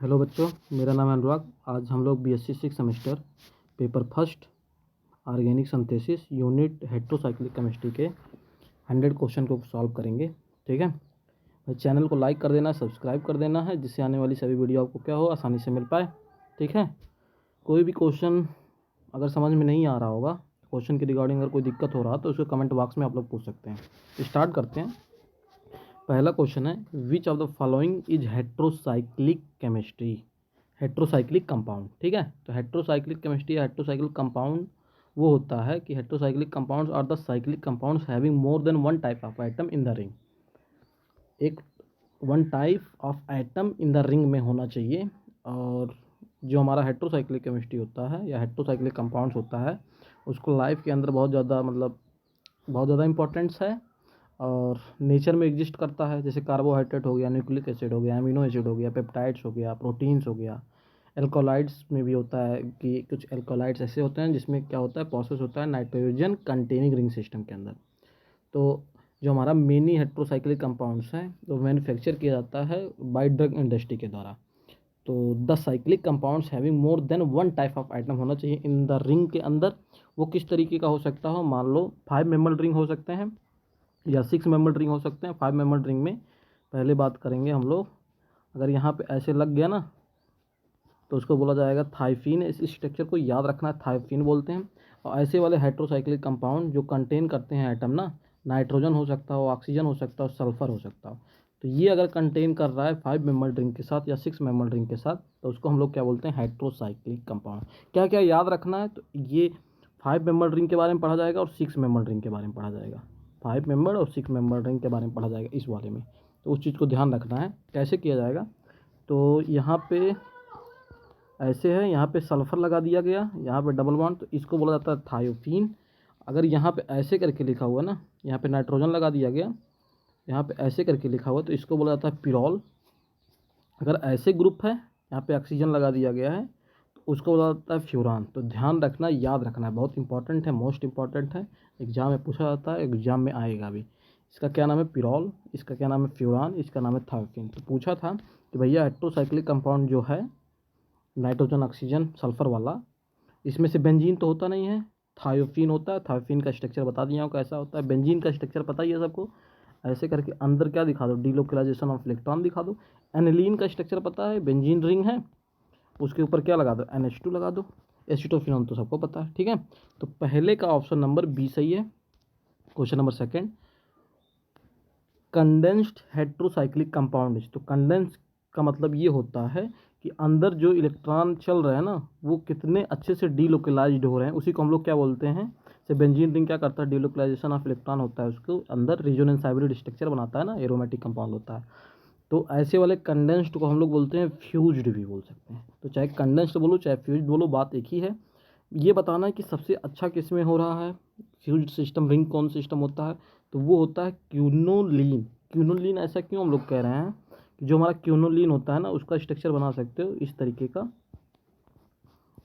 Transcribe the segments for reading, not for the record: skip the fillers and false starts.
Hello बच्चों, मेरा नाम है अनुराग। आज हम लोग BSc six semester paper first organic synthesis unit heterocyclic chemistry के 100 क्वेश्चन को सॉल्व करेंगे। ठीक है भाई, चैनल को लाइक कर देना, सब्सक्राइब कर देना है, जिससे आने वाली सभी वीडियो आपको क्या हो आसानी से मिल पाए। ठीक है, कोई भी क्वेश्चन अगर समझ में नहीं आ रहा होगा, क्वेश्चन के रिगार्डिंग अगर कोई दिक्कत हो रहा तो उसको कमेंट बॉक्स में आप लोग पूछ सकते हैं। स्टार्ट करते हैं। पहला क्वेश्चन है, which of the following is heterocyclic chemistry, heterocyclic compound. ठीक है, तो हेट्रोसाइक्लिक केमिस्ट्री या हेट्रोसाइक्लिक कंपाउंड वो होता है कि heterocyclic compounds are the cyclic compounds having more than one type of atom in the ring. एक one type of atom in the ring में होना चाहिए। और जो हमारा हेट्रोसाइक्लिक केमिस्ट्री होता है या हेट्रोसाइक्लिक कंपाउंड्स होता है, उसको लाइफ के अंदर बहुत ज़्यादा इंपॉर्टेंस है और नेचर में एग्जिस्ट करता है। जैसे कार्बोहाइड्रेट हो गया, न्यूक्लिक एसिड हो गया, अमीनो एसिड हो गया, पेप्टाइड्स हो गया, प्रोटीन्स हो गया। एल्कोलाइड्स में भी होता है कि कुछ एल्कोलाइड्स ऐसे होते हैं जिसमें क्या होता है, प्रोसेस होता है नाइट्रोजन कंटेनिंग रिंग सिस्टम के अंदर। तो जो हमारा मेनी हेट्रोसाइक्लिक कंपाउंड्स हैं वो मैन्युफैक्चर किया जाता है बाय ड्रग इंडस्ट्री के द्वारा। तो the cyclic compounds having more than one type of item होना चाहिए इन द रिंग के अंदर। वो किस तरीके का हो सकता हो, मान लो 5 मेंबर रिंग हो सकते हैं या 6 मेंबर रिंग हो सकते हैं। 5 मेंबर रिंग में पहले बात करेंगे हम लोग, अगर यहाँ पे ऐसे लग गया ना तो उसको बोला जाएगा थाइफीन। इस स्ट्रक्चर को याद रखना है, थाइफीन बोलते हैं। और ऐसे वाले हाइड्रोसाइक्लिक कंपाउंड जो कंटेन करते हैं एटम ना, नाइट्रोजन हो सकता हो, ऑक्सीजन हो सकता हो, सल्फर हो सकता हो, तो ये अगर कंटेन कर रहा है 5 मेंबर रिंग के साथ या 6 मेंबर रिंग के साथ, तो उसको हम लोग क्या बोलते हैं, हाइड्रोसाइक्लिक कंपाउंड। क्या क्या याद रखना है, तो ये 5 मेंबर रिंग के बारे में पढ़ा जाएगा और 6 मेंबर रिंग के बारे में पढ़ा जाएगा। 5 मेंबर और 6 मेंबर रिंग के बारे में पढ़ा जाएगा इस वाले में। तो उस चीज़ को ध्यान रखना है कैसे किया जाएगा। तो यहाँ पे ऐसे है, यहाँ पे सल्फ़र लगा दिया गया, यहाँ पे डबल बॉन्ड, तो इसको बोला जाता है थायोफीन। अगर यहाँ पे ऐसे करके लिखा हुआ ना, यहाँ पे नाइट्रोजन लगा दिया गया, यहाँ पे ऐसे करके लिखा हुआ, तो इसको बोला जाता है पिरॉल। अगर ऐसे ग्रुप है, यहाँ पे ऑक्सीजन लगा दिया गया है, तो उसको बोला जाता है फ्यूरान। तो ध्यान रखना, याद रखना है, बहुत इंपॉर्टेंट है, मोस्ट इंपॉर्टेंट है, एग्जाम में पूछा जाता है, एग्जाम में आएगा भी। इसका क्या नाम है, पिरॉल। इसका क्या नाम है, फ्यूरान। इसका नाम है थायोफीन। तो पूछा था कि भैया हेट्रोसाइक्लिक कंपाउंड जो है नाइट्रोजन ऑक्सीजन सल्फर वाला, इसमें से बेंजीन तो होता नहीं है, थायोफीन होता है। थायोफीन का स्ट्रक्चर बता दिया हूँ कैसा होता है। बेंजीन का स्ट्रक्चर पता ही है सबको, ऐसे करके अंदर क्या दिखा दो, डीलोकलाइजेशन ऑफ इलेक्ट्रॉन दिखा दो। एनिलीन का स्ट्रक्चर पता है, बेंजीन रिंग है, उसके ऊपर क्या लगा दो, NH2 लगा दो। एसिटोफिनॉन तो सबको पता है। ठीक है, तो पहले का ऑप्शन नंबर बी सही है। Question number second, condensed heterocyclic compound. तो कंडेंस का मतलब ये होता है कि अंदर जो इलेक्ट्रॉन चल रहे हैं ना, वो कितने अच्छे से डीलोकलाइज्ड हो रहे हैं, उसी को हम लोग क्या बोलते हैं। से बेंजीन रिंग क्या करता है, डीलोकलाइजेशन ऑफ इलेक्ट्रॉन होता है, उसको अंदर रेजोनेंस हाइब्रिड स्ट्रक्चर बनाता है ना, एरोमेटिक कंपाउंड होता है। तो ऐसे वाले कंडेंस्ड को हम लोग बोलते हैं फ्यूज्ड भी बोल सकते हैं। तो चाहे कंडेंस्ड बोलो चाहे फ्यूज्ड बोलो, बात एक ही है। ये बताना है कि सबसे अच्छा किस में हो रहा है, फ्यूज्ड सिस्टम रिंग कौन सिस्टम होता है, तो वो होता है क्यूनोलीन। क्यूनोलीन ऐसा क्यों हम लोग कह रहे हैं कि जो हमारा क्यूनोलीन होता है ना, उसका स्ट्रक्चर बना सकते हो इस तरीके का,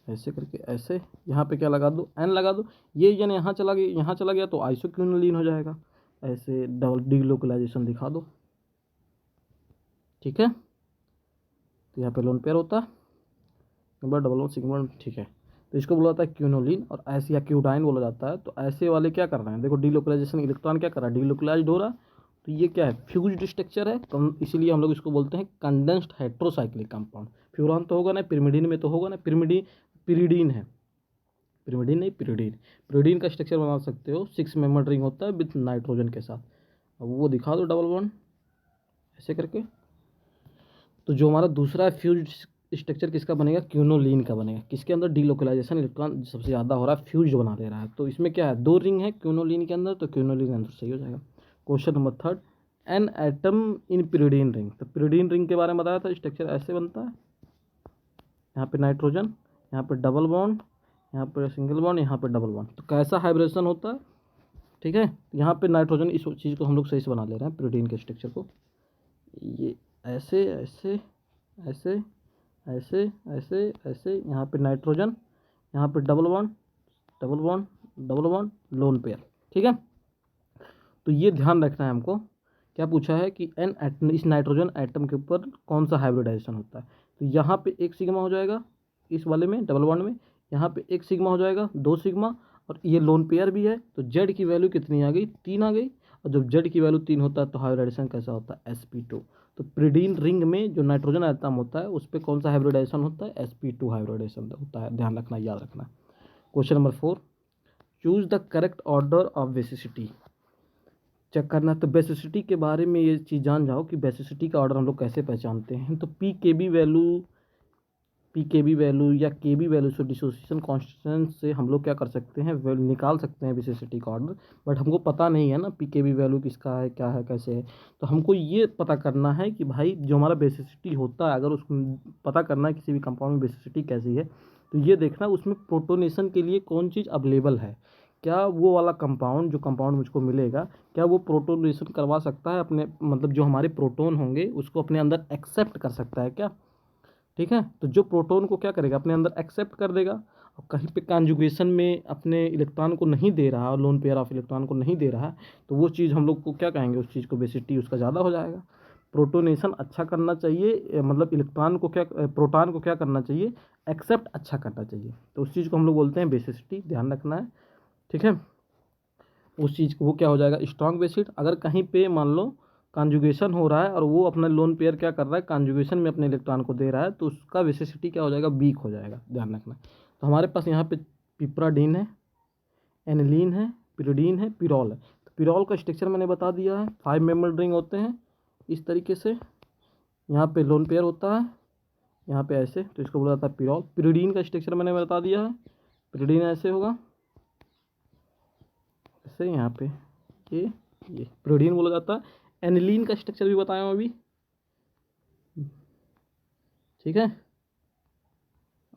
ऐसे करके, ऐसे यहाँ पे क्या लगा दो, एन लगा दो। ये जन यहाँ चला गया, यहाँ चला गया तो आइसोक्यूनोलीन हो जाएगा। ऐसे डबल डीलोकलाइजेशन दिखा दो। ठीक है, तो यहाँ पे लोन पेयर होता है, नंबर डबल वन सिग्मा। ठीक है, तो इसको बोला जाता है क्यूनोलिन और ऐसे या क्यूडाइन बोला जाता है। तो ऐसे वाले क्या कर रहे हैं, देखो डीलोकलाइजेशन, इलेक्ट्रॉन क्या कर रहा है, डीलोकलाइज्ड हो रहा है। तो ये क्या है, फ्यूज्ड स्ट्रक्चर है, इसीलिए हम लोग इसको बोलते हैं कंडेंस्ड हेट्रोसाइक्लिक कंपाउंड। फ्यूरान तो होगा ना, पिरिमिडीन में तो होगा ना, पिरिडीन है, पिरिमिडीन नहीं पिरिडीन। पिरिडीन का स्ट्रक्चर बना सकते हो, 6 मेंबर रिंग होता है विथ नाइट्रोजन के साथ। अब वो दिखा दो डबल वन ऐसे करके। तो जो हमारा दूसरा फ्यूज स्ट्रक्चर किसका बनेगा, क्यूनोलीन का बनेगा। किसके अंदर डीलोकलाइजेशन इलेक्ट्रॉन सबसे ज़्यादा हो रहा है, फ्यूज बना दे रहा है। तो इसमें क्या है, 2 रिंग है क्यूनोलीन के अंदर, तो क्यूनोलीन आंसर सही हो जाएगा। Question number third, an atom in pyridine ring. तो पिरिडीन रिंग के बारे में बताया था, स्ट्रक्चर ऐसे बनता है, यहाँ पे नाइट्रोजन, यहाँ पे डबल बॉन्ड, यहाँ पे सिंगल बॉन्ड, यहाँ पे डबल बॉन्ड। तो कैसा हाइब्रेशन होता है, ठीक है, यहाँ पे नाइट्रोजन, इस चीज़ को हम लोग सही से बना ले रहे हैं पिरिडीन के स्ट्रक्चर को। ये ऐसे ऐसे ऐसे ऐसे ऐसे ऐसे, यहाँ पे नाइट्रोजन, यहाँ पे double one double one double one lone pair. ठीक है, तो ये ध्यान रखना है हमको क्या पूछा है कि इस नाइट्रोजन एटम के ऊपर कौन सा हाइब्रिडाइजेशन होता है। तो यहाँ पे एक सिग्मा हो जाएगा इस वाले में डबल बॉन्ड में, यहाँ पे एक सिग्मा हो जाएगा, 2 सिग्मा, और ये लोन पेयर भी है। तो जेड की वैल्यू कितनी आ गई, 3 आ गई। और जब जेड की वैल्यू 3 होता है तो हाइब्रिडाइजेशन कैसा होता है, sp2। तो प्रिडीन रिंग में जो नाइट्रोजन एटम होता है उस पर कौन सा हाइब्रिडाइजेशन होता है, sp2 हाइब्रिडाइजेशन होता है। ध्यान रखना, याद रखना। Question number 4, choose the correct order of basicity. Check करना। तो बेसिसिटी के बारे में ये चीज़ जान जाओ कि बेसिसिटी का ऑर्डर हम लोग कैसे पहचानते हैं। तो पी के बी वैल्यू या के बी वैल्यू से डिसोसिएशन कांस्टेंट से हम लोग क्या कर सकते हैं, वैल्यू निकाल सकते हैं बेसिसिटी का ऑर्डर। बट हमको पता नहीं है ना पी के बी वैल्यू किसका है, क्या है, कैसे है। तो हमको ये पता करना है कि भाई जो हमारा बेसिसिटी होता है, अगर उसको पता करना है किसी भी कंपाउंड में बेसिसिटी कैसी है, तो ये देखना उसमें प्रोटोनेशन के लिए कौन चीज़ अवेलेबल है। क्या वो वाला कंपाउंड, जो कंपाउंड मुझको मिलेगा, क्या वो प्रोटोनेशन करवा सकता है अपने, मतलब जो हमारे प्रोटोन होंगे उसको अपने अंदर एक्सेप्ट कर सकता है क्या। ठीक है, तो जो प्रोटोन को क्या करेगा, अपने अंदर एक्सेप्ट कर देगा। और कहीं पे कॉन्जुगेशन में अपने इलेक्ट्रॉन को नहीं दे रहा और लोन पेयर ऑफ इलेक्ट्रॉन को नहीं दे रहा है, तो वो चीज़ हम लोग को क्या कहेंगे, उस चीज़ को बेसिसिटी उसका ज़्यादा हो जाएगा। प्रोटोनेशन अच्छा करना चाहिए, मतलब इलेक्ट्रॉन को क्या, प्रोटॉन को क्या करना चाहिए, एक्सेप्ट अच्छा करना चाहिए। तो उस चीज़ को हम लोग बोलते हैं बेसिसिटी, ध्यान रखना है। ठीक है, उस चीज़ को वो क्या हो जाएगा, स्ट्रॉन्ग बेसिड। अगर कहीं पे मान लो कॉन्जुगेशन हो रहा है और वो अपना लोन पेयर क्या कर रहा है, कॉन्जुगेशन में अपने इलेक्ट्रॉन को दे रहा है, तो उसका बेसिसिटी क्या हो जाएगा, वीक हो जाएगा। ध्यान रखना। तो हमारे पास यहाँ पे पिप्राडीन है, एनिलीन है, पिरिडीन है, पिरॉल है। तो पिरॉल का स्ट्रक्चर मैंने बता दिया है, 5 मेंबर रिंग होते हैं इस तरीके से। यहाँ पे लोन पेयर होता है, यहाँ पे ऐसे, तो इसको बोला जाता है पिरॉल। पिरिडीन का स्ट्रक्चर मैंने बता दिया है, पिरिडीन ऐसे होगा, ऐसे यहाँ पे ये प्रोटीन बोला जाता है। एनिलीन का स्ट्रक्चर भी बताया हूँ अभी। ठीक है,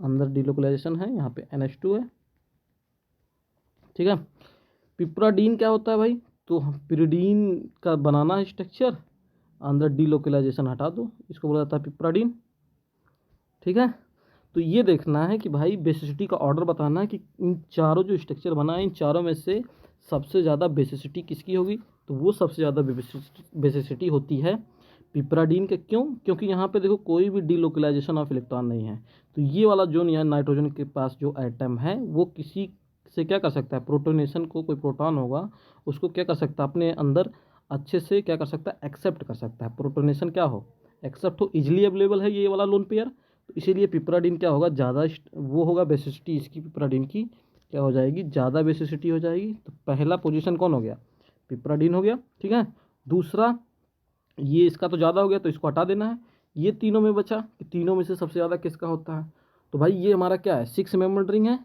अंदर डिलोकलाइजेशन है, यहाँ पे NH2 है। ठीक है, पिप्राडीन क्या होता है भाई, तो पिरिडीन का बनाना है स्ट्रक्चर, अंदर डिलोकलाइजेशन हटा दो, इसको बोला जाता है पिप्राडीन। ठीक है, तो ये देखना है कि भाई बेसिसिटी का ऑर्डर बताना है कि इन चारों जो स्ट्रक्चर बना है, इन चारों में से सबसे ज़्यादा बेसिसिटी किसकी होगी। तो वो सबसे ज़्यादा बेसिसिटी होती है पिप्राडीन के। क्यों, क्योंकि यहाँ पे देखो कोई भी डिलोकलाइजेशन ऑफ इलेक्ट्रॉन नहीं है। तो ये वाला जो यहाँ नाइट्रोजन के पास जो एटम है वो किसी से क्या कर सकता है, प्रोटोनेशन को, कोई प्रोटॉन होगा उसको क्या कर सकता है अपने अंदर अच्छे से क्या कर सकता है, एक्सेप्ट कर सकता है। प्रोटोनेशन क्या हो, एक्सेप्ट हो, इजिली अवेलेबल है ये वाला लोन पेयर। तो इसीलिए पिप्राडीन क्या होगा, ज़्यादा वो होगा बेसिसिटी इसकी, पिप्राडीन की क्या हो जाएगी, ज़्यादा बेसिसिटी हो जाएगी। तो पहला पोजीशन कौन हो गया, पिप्राडीन हो गया। ठीक है, दूसरा ये इसका तो ज़्यादा हो गया तो इसको हटा देना है। ये तीनों में बचा कि तीनों में से सबसे ज़्यादा किसका होता है। तो भाई ये हमारा क्या है, 6 मेंबर रिंग है,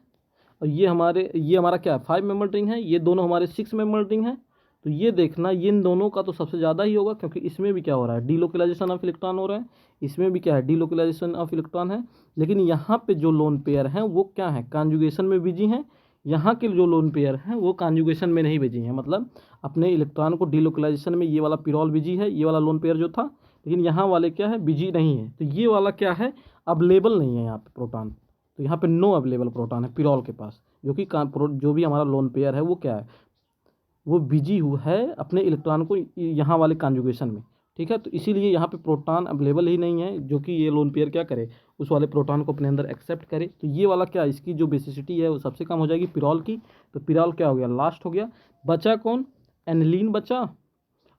और ये हमारा क्या है, 5 मेंबर रिंग है। ये दोनों हमारे 6 मेंबर रिंग है। तो ये देखना, ये इन दोनों का तो सबसे ज़्यादा ही होगा, क्योंकि इसमें भी क्या हो रहा है, डीलोकलाइजेशन ऑफ इलेक्ट्रॉन हो रहा है, इसमें भी क्या है, डीलोकलाइजेशन ऑफ इलेक्ट्रॉन है। लेकिन यहाँ पे जो लोन पेयर हैं वो क्या है, कॉन्जुगेशन में बिजी हैं। यहाँ के जो लोन पेयर हैं वो कॉन्जुगेशन में नहीं बिजी हैं, मतलब अपने इलेक्ट्रॉन को डीलोकलाइजेशन में ये वाला पिरॉल बिजी है, ये वाला लोन पेयर जो था। लेकिन यहाँ वाले क्या है, बिजी नहीं है। तो ये वाला क्या है, अवेलेबल नहीं है यहाँ पे प्रोटॉन। तो यहाँ पे नो अवेलेबल प्रोटॉन है पिरॉल के पास, जो कि जो भी हमारा लोन पेयर है वो क्या है, वो बिजी हुआ है अपने इलेक्ट्रॉन को यहाँ वाले कॉन्जुगेशन में। ठीक है, तो इसीलिए यहाँ पे प्रोटॉन अवेलेबल ही नहीं है, जो कि ये लोन पेयर क्या करे, उस वाले प्रोटॉन को अपने अंदर एक्सेप्ट करे। तो ये वाला क्या, इसकी जो बेसिसिटी है वो सबसे कम हो जाएगी पिरॉल की। तो पिरॉल क्या हो गया, लास्ट हो गया। बचा कौन, एनिलीन बचा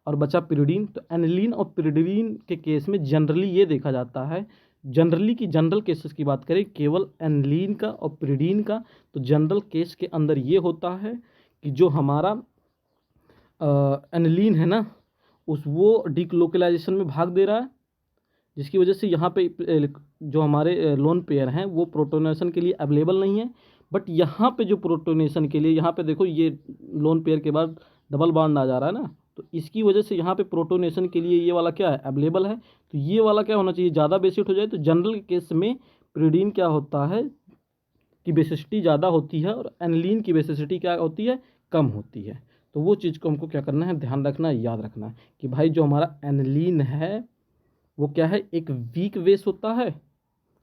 और बचा पिरिडीन। तो एनिलीन और पिरिडीन के केस में जनरली ये देखा जाता है, जनरली की जनरल केसेस की बात करें केवल एनिलीन का और पिरिडीन का, तो जनरल केस के अंदर ये होता है कि जो हमारा एनिलीन है ना, उस वो डिलोकलाइजेशन में भाग दे रहा है, जिसकी वजह से यहाँ पे जो हमारे लोन पेयर हैं वो प्रोटोनेशन के लिए अवेलेबल नहीं है। बट यहाँ पे जो प्रोटोनेशन के लिए, यहाँ पे देखो ये लोन पेयर के बाद डबल बॉन्ड आ जा रहा है ना, तो इसकी वजह से यहाँ पे प्रोटोनेशन के लिए ये वाला क्या है, अवेलेबल है। तो ये वाला क्या होना चाहिए, ज़्यादा बेसिट हो जाए। तो जनरल केस में प्रिडीन क्या होता है की बेसिसिटी ज़्यादा होती है और एनिलीन की बेसिसिटी क्या होती है, कम होती है। तो वो चीज़ को हमको क्या करना है, ध्यान रखना है, याद रखना है कि भाई जो हमारा एनिलीन है वो क्या है, एक वीक बेस होता है।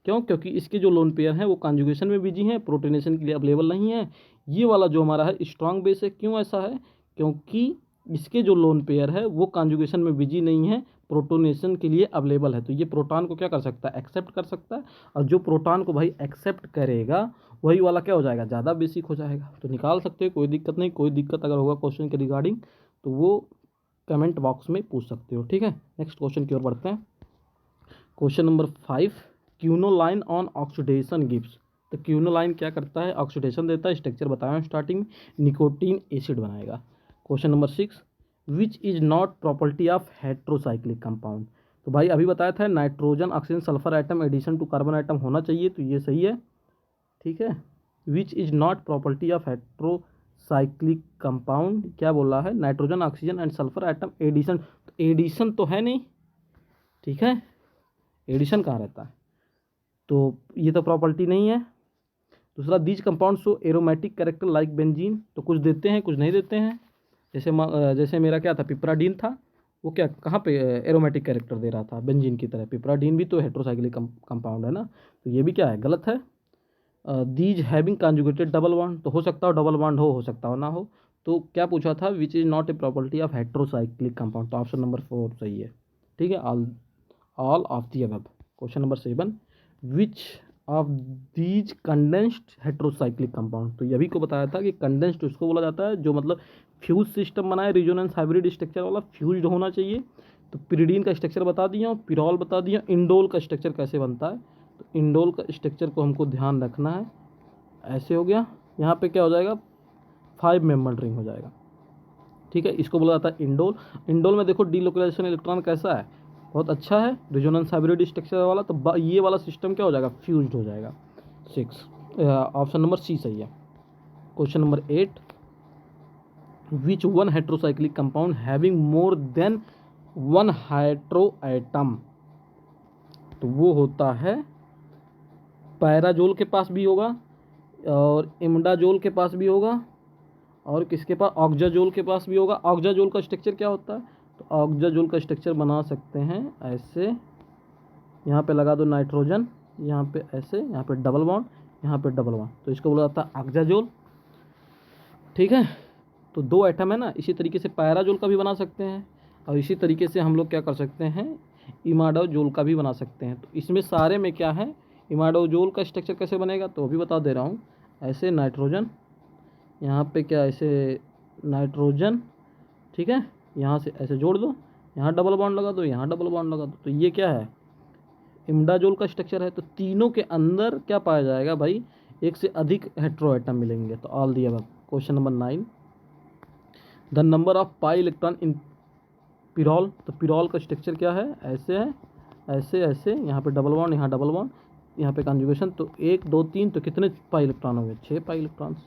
क्यों, क्योंकि इसके जो लोन पेयर हैं वो कॉन्जुगेशन में बिजी हैं, प्रोटोनेशन के लिए अवेलेबल नहीं है। ये वाला जो हमारा है स्ट्रॉन्ग बेस है। क्यों ऐसा है, क्योंकि इसके जो लोन पेयर है वो कॉन्जुगेशन में बिजी नहीं है, प्रोटोनेशन के लिए अवेलेबल है। तो ये प्रोटॉन को क्या कर सकता है, एक्सेप्ट कर सकता है, और जो प्रोटॉन को भाई एक्सेप्ट करेगा वही वाला क्या हो जाएगा, ज़्यादा बेसिक हो जाएगा। तो निकाल सकते हो, कोई दिक्कत नहीं। कोई दिक्कत अगर होगा क्वेश्चन के रिगार्डिंग तो वो कमेंट बॉक्स में पूछ सकते हो, ठीक है। नेक्स्ट क्वेश्चन की ओर बढ़ते हैं। Question number 5, quinoline on oxidation gives. तो क्यूनोलाइन क्या करता है, ऑक्सीडेशन देता है। स्ट्रक्चर बताया स्टार्टिंग में, निकोटीन एसिड बनाएगा। Question number 6, which is not property of heterocyclic compound. तो भाई अभी बताया था nitrogen oxygen sulphur atom addition to carbon atom होना चाहिए, तो ये सही है, ठीक है। Which is not property of heterocyclic compound, क्या बोला है, nitrogen oxygen and sulphur atom addition. तो एडिशन तो है नहीं, ठीक है, एडिशन कहाँ रहता है, तो ये तो प्रॉपर्टी नहीं है। दूसरा, these compound so aromatic character like benzene. तो कुछ देते हैं कुछ नहीं देते हैं। जैसे मेरा क्या था, पिपराडीन था, वो क्या कहाँ पे एरोमेटिक कैरेक्टर दे रहा था, बेंजीन की तरह। पिपराडीन भी तो हेट्रोसाइक्लिक कंपाउंड है ना, तो ये भी क्या है, गलत है। These having conjugated double bond, तो हो सकता हो डबल बॉन्ड हो सकता हो ना हो। तो क्या पूछा था, विच is not a property of heterocyclic compound, तो ऑप्शन नंबर 4 सही है, ठीक है, all of the above. Question number 7, which of these condensed heterocyclic compound. तो यही को बताया था कि कंडेंस्ड उसको बोला जाता है जो मतलब फ्यूज सिस्टम बनाए, रिजोनेंस हाइब्रिड स्ट्रक्चर वाला फ्यूज्ड होना चाहिए। तो पिरिडीन का स्ट्रक्चर बता दिया, पिरॉल बता दिया, इंडोल का स्ट्रक्चर कैसे बनता है। तो इंडोल का स्ट्रक्चर को हमको ध्यान रखना है, ऐसे हो गया। यहाँ पे क्या हो जाएगा, 5 मेंबर रिंग हो जाएगा, ठीक है। इसको बोला जाता है इंडोल। इंडोल में देखो डीलोकलाइजेशन इलेक्ट्रॉन कैसा है, बहुत अच्छा है, रिजोनेंस हाइब्रिड स्ट्रक्चर वाला। तो ये वाला सिस्टम क्या हो जाएगा, फ्यूज्ड हो जाएगा। 6, ऑप्शन नंबर सी सही है। Question number 8, which one heterocyclic compound having more then 1 hydro atom. तो वो होता है, पैराजोल के पास भी होगा, और इमडाजोल के पास भी होगा, और किसके पास, ऑक्जाजोल के पास भी होगा। ऑक्जाजोल का स्ट्रक्चर क्या होता है, तो ऑक्जाजोल का स्ट्रक्चर बना सकते हैं ऐसे, यहाँ पे लगा दो नाइट्रोजन, यहाँ पे ऐसे, यहाँ पे डबल बॉन्ड, यहाँ पे डबल बॉन्ड, तो इसको बोला जाता है ऑक्जाजोल, ठीक है। तो 2 एटम है ना, इसी तरीके से पैराजोल का भी बना सकते हैं, और इसी तरीके से हम लोग क्या कर सकते हैं, इमाडोजोल का भी बना सकते हैं। तो इसमें सारे में क्या है, इमाडोजोल का स्ट्रक्चर कैसे बनेगा, तो भी बता दे रहा हूँ। ऐसे नाइट्रोजन, यहाँ पे क्या, ऐसे नाइट्रोजन, ठीक है, यहाँ से ऐसे जोड़ दो, यहाँ डबल बॉन्ड लगा दो, यहाँ डबल बॉन्ड लगा दो, तो ये क्या है, इमडाजोल का स्ट्रक्चर है। तो तीनों के अंदर क्या पाया जाएगा भाई, एक से अधिक हेट्रो एटम मिलेंगे। तो all the above. Question number 9, the number of pi electron in pyrrole. तो पिरॉल का स्ट्रक्चर क्या है, ऐसे है, ऐसे ऐसे, यहाँ पे डबल बॉन्ड, यहाँ डबल बॉन्ड, यहाँ पे कॉन्जुगेशन। तो 1 2 3, तो कितने पाई इलेक्ट्रॉन हो गए, 6 पाई इलेक्ट्रॉन्स,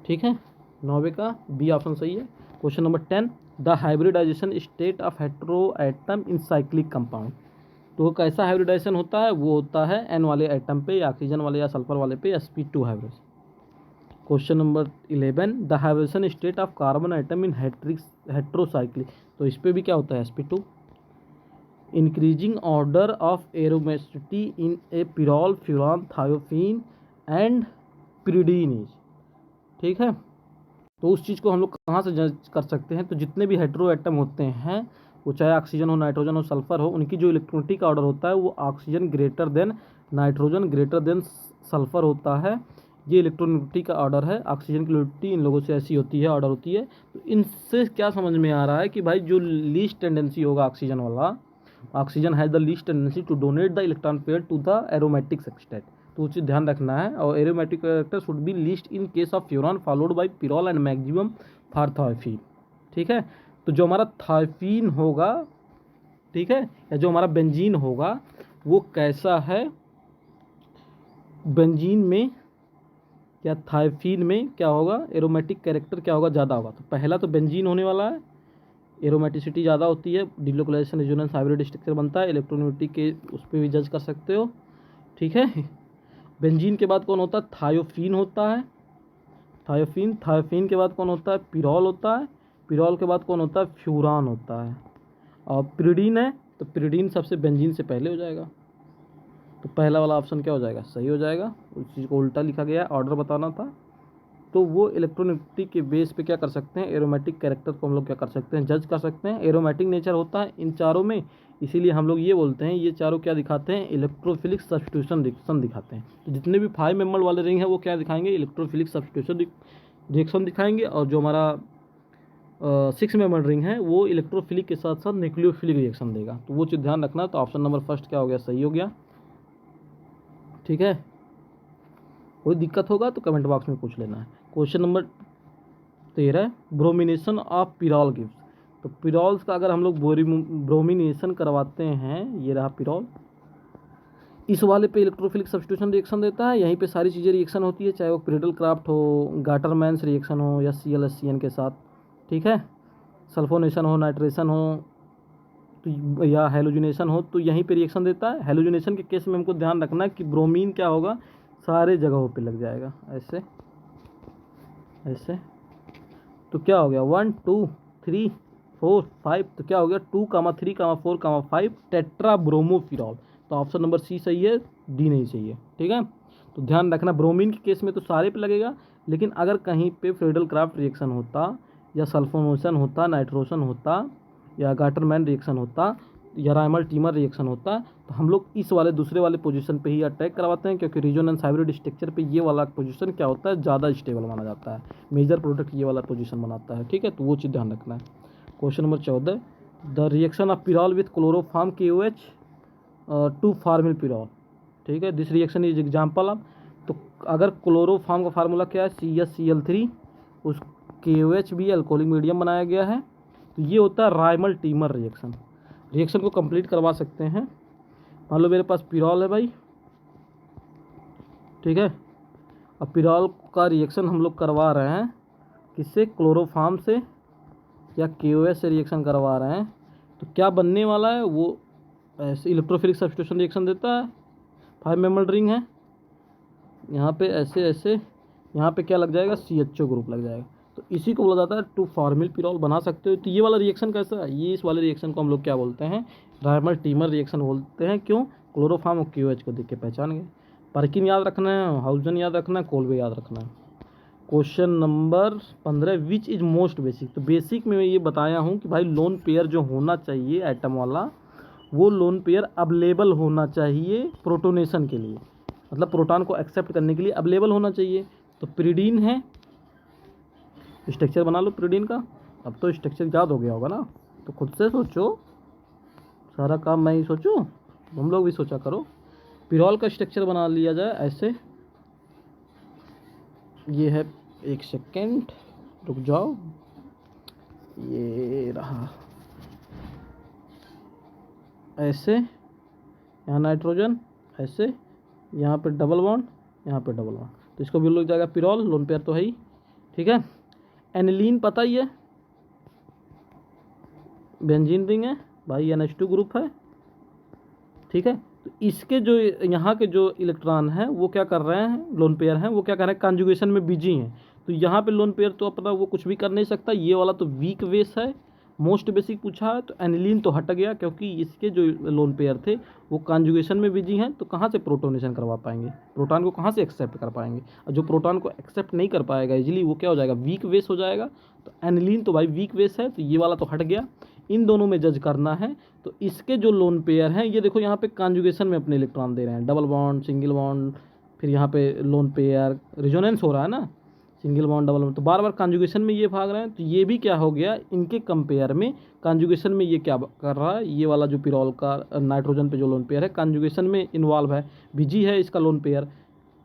ठीक है। 9वें का बी ऑप्शन सही है। Question number 10, the hybridization state of hetero atom in cyclic compound. तो कैसा हाइब्रिडाइजेशन होता है, वो होता है एन वाले एटम पे, या ऑक्सीजन वाले या सल्फर वाले पे sp2 hybrid. Question number 11, the hybridization state of carbon atom in heterocyclic. तो इस पे भी क्या होता है, sp2। Increasing order of aromaticity in a pyrrole, furan, thiophene and pyridine, ठीक है। तो उस चीज़ को हम लोग कहाँ से जज कर सकते हैं, तो जितने भी हेट्रो एटम होते हैं, वो चाहे ऑक्सीजन हो, नाइट्रोजन हो, सल्फर हो, उनकी जो इलेक्ट्रोनेटिक ऑर्डर होता है वो oxygen greater than nitrogen greater than sulphur होता है। ये इलेक्ट्रोनेटिक का ऑर्डर है। ऑक्सीजन की इलेक्ट्रिसिटी इन लोगों से ऐसी होती है, ऑर्डर होती है। तो इनसे क्या समझ में आ रहा है कि भाई जो लीस्ट टेंडेंसी होगा ऑक्सीजन वाला, oxygen has the least tendency to donate the electron pair to the aromatic sextet. तो उस चीज़ ध्यान रखना है। और aromatic character should be least in case of furan followed by pyrrole and maximum for thiophene, ठीक है। तो जो हमारा थायोफीन होगा, ठीक है, या जो हमारा बेंजीन होगा, वो कैसा है, बेंजीन में या थायोफीन में क्या होगा, एरोमेटिक कैरेक्टर क्या होगा, ज़्यादा होगा। तो पहला तो बेंजीन होने वाला है, एरोमेटिसिटी ज़्यादा होती है, डिलोकलाइजेशन रेजोनेंस हाइब्रिड स्ट्रक्चर बनता है, इलेक्ट्रोनेटिक के उस पर भी जज कर सकते हो, ठीक है। बेंजीन के बाद कौन होता है, थायोफीन होता है, थायोफीन। थायोफीन के बाद कौन होता है, पिरॉल होता है। पिरॉल के बाद कौन होता है, फ्यूरान होता है। और पिरिडीन है, तो पिरिडीन सबसे बेंजीन से पहले हो जाएगा। तो पहला वाला ऑप्शन क्या हो जाएगा, सही हो जाएगा। उस चीज़ को उल्टा लिखा गया है, ऑर्डर बताना था। तो वो इलेक्ट्रोनेगेटिविटी के बेस पे क्या कर सकते हैं, एरोमेटिक कैरेक्टर को हम लोग क्या कर सकते हैं, जज कर सकते हैं। एरोमेटिक नेचर होता है इन चारों में, इसीलिए हम लोग ये बोलते हैं ये चारों क्या दिखाते हैं, इलेक्ट्रोफिलिक सब्स्टिट्यूशन रिएक्शन दिखाते हैं। तो जितने भी 5 मेंबर वाले रिंग हैं वो क्या दिखाएंगे, इलेक्ट्रोफिलिक सब्स्टिट्यूशन रिएक्शन दिखाएंगे। और जो हमारा 6 मेंबर रिंग है वो इलेक्ट्रोफिलिक के साथ साथ न्यूक्लियोफिलिक रिएक्शन देगा। तो वो चीज़ ध्यान रखना। तो ऑप्शन नंबर फर्स्ट क्या हो गया, सही हो गया। ठीक है, कोई दिक्कत होगा तो कमेंट बॉक्स में पूछ लेना है। Question number 13, bromination of pyrrole gives. तो पिरॉल्स का अगर हम लोग ब्रोमिनेशन करवाते हैं, ये रहा पिरॉल, इस वाले पे इलेक्ट्रोफिलिक सब्स्टिट्यूशन रिएक्शन देता है। यहीं पे सारी चीज़ें रिएक्शन होती है, चाहे वो प्रिडल क्राफ्ट हो, गाटरमैन्स रिएक्शन हो, या ClHCN के साथ, ठीक है, सल्फोनेशन हो, नाइट्रेशन हो, तो या हेलोजिनेशन हो, तो यहीं पे रिएक्शन देता है। हेलोजिनेशन के केस में हमको ध्यान रखना है कि ब्रोमीन क्या होगा, सारे जगहों पे लग जाएगा, ऐसे ऐसे। तो क्या हो गया 1 2 3 4 5, तो क्या हो गया 2, 3, 4, 5 टेट्रा ब्रोमोफिरॉल। तो ऑप्शन नंबर सी सही है, डी नहीं चाहिए। ठीक है, तो ध्यान रखना ब्रोमीन के केस में तो सारे पे लगेगा, लेकिन अगर कहीं पे फ्रीडल क्राफ्ट रिएक्शन होता, या सल्फोनेशन होता, नाइट्रोशन होता, या गाटरमैन रिएक्शन होता, या राइमल टीमर रिएक्शन होता, तो हम लोग इस वाले दूसरे वाले पोजीशन पे ही अटैक करवाते हैं, क्योंकि रेजोनेंस हाइब्रिड स्ट्रक्चर पे ये वाला पोजीशन क्या होता है, ज़्यादा स्टेबल माना जाता है। मेजर प्रोडक्ट ये वाला पोजीशन बनाता है। ठीक है, तो वो चीज़ ध्यान रखना है। Question number 14, the reaction of pyrrole with chloroform KOH to formyl pyrrole. ठीक है, this reaction is example of. तो अगर क्लोरोफॉर्म का फार्मूला क्या है, CH Cl3, उस KOH भी अल्कोहलिक मीडियम बनाया गया है, तो ये होता है राइमल टीमर रिएक्शन। रिएक्शन को कंप्लीट करवा सकते हैं। मान लो मेरे पास पिरॉल है भाई, ठीक है, अब पिरॉल का रिएक्शन हम लोग करवा रहे हैं किससे, क्लोरोफॉर्म से या KOH से रिएक्शन करवा रहे हैं, तो क्या बनने वाला है, वो ऐसे इलेक्ट्रोफिलिक सब्स्टिट्यूशन रिएक्शन देता है। 5 मेंबर रिंग है, यहाँ पे ऐसे ऐसे, यहाँ पे क्या लग जाएगा, CHO ग्रुप लग जाएगा, तो इसी को बोला जाता है 2 फार्मिल पिरॉल बना सकते हो। तो ये वाला रिएक्शन कैसा है, ये इस वाले रिएक्शन को हम लोग क्या बोलते हैं, राइमल टीमर रिएक्शन बोलते हैं। क्यों, क्लोरोफॉर्म और KOH को देख के पहचान गए। पर्किन याद रखना है, हाउजन याद रखना है, कोल्बे याद रखना है। Question number 15, which is most basic. तो बेसिक में मैं ये बताया हूँ कि भाई लोन पेयर जो होना चाहिए एटम वाला, वो लोन पेयर अवेलेबल होना चाहिए प्रोटोनेशन के लिए, मतलब प्रोटॉन को एक्सेप्ट करने के लिए अवेलेबल होना चाहिए। तो पिरिडीन है, स्ट्रक्चर बना लो पिरिडीन का। अब तो स्ट्रक्चर याद हो गया होगा ना, तो खुद से सोचो, सारा काम मैं ही सोचूं, तुम लोग भी सोचा करो। पिरॉल का स्ट्रक्चर बना लिया जाए ऐसे, ये है, एक सेकेंड रुक जाओ, ये रहा ऐसे, यहाँ नाइट्रोजन ऐसे, यहाँ पे डबल बॉन्ड, यहाँ पे डबल बॉन्ड, तो इसको भी लग जाएगा पिरॉल, लोन पेयर तो है ही। ठीक है, एनिलीन पता ही है, बेंजीन रिंग है भाई, NH2 ग्रुप है। ठीक है, तो इसके जो यहाँ के जो इलेक्ट्रॉन हैं वो क्या कर रहे हैं, लोन पेयर हैं, वो क्या कर रहे हैं, कॉन्जुगेशन में बिजी हैं। तो यहाँ पे लोन पेयर तो अपना वो कुछ भी कर नहीं सकता, ये वाला तो वीक बेस है, मोस्ट बेसिक पूछा है, तो एनिलीन तो हट गया, क्योंकि इसके जो लोन पेयर थे वो कॉन्जुगेशन में बिजी हैं, तो कहाँ से प्रोटोनेशन करवा पाएंगे, प्रोटॉन को कहाँ से एक्सेप्ट कर पाएंगे। और जो प्रोटॉन को एक्सेप्ट नहीं कर पाएगा इजीली, वो क्या हो जाएगा, वीक बेस हो जाएगा। तो एनिलीन तो भाई वीक बेस है, तो ये वाला तो हट गया। इन दोनों में जज करना है, तो इसके जो लोन पेयर हैं, ये देखो यहाँ पे कॉन्जुगेशन में अपने इलेक्ट्रॉन दे रहे हैं, डबल बॉन्ड, सिंगल बॉन्ड, फिर यहाँ पे लोन पेयर, रेजोनेंस हो रहा है ना, सिंगल बॉन्ड, डबल बॉन्ड, तो बार बार कॉन्जुगेशन में ये भाग रहे हैं। तो ये भी क्या हो गया, इनके कंपेयर में कॉन्जुगेशन में ये क्या कर रहा है, ये वाला जो पिरॉल का नाइट्रोजन पे जो लोन पेयर है कॉन्जुगेशन में इन्वॉल्व है, बिजी है इसका लोन पेयर,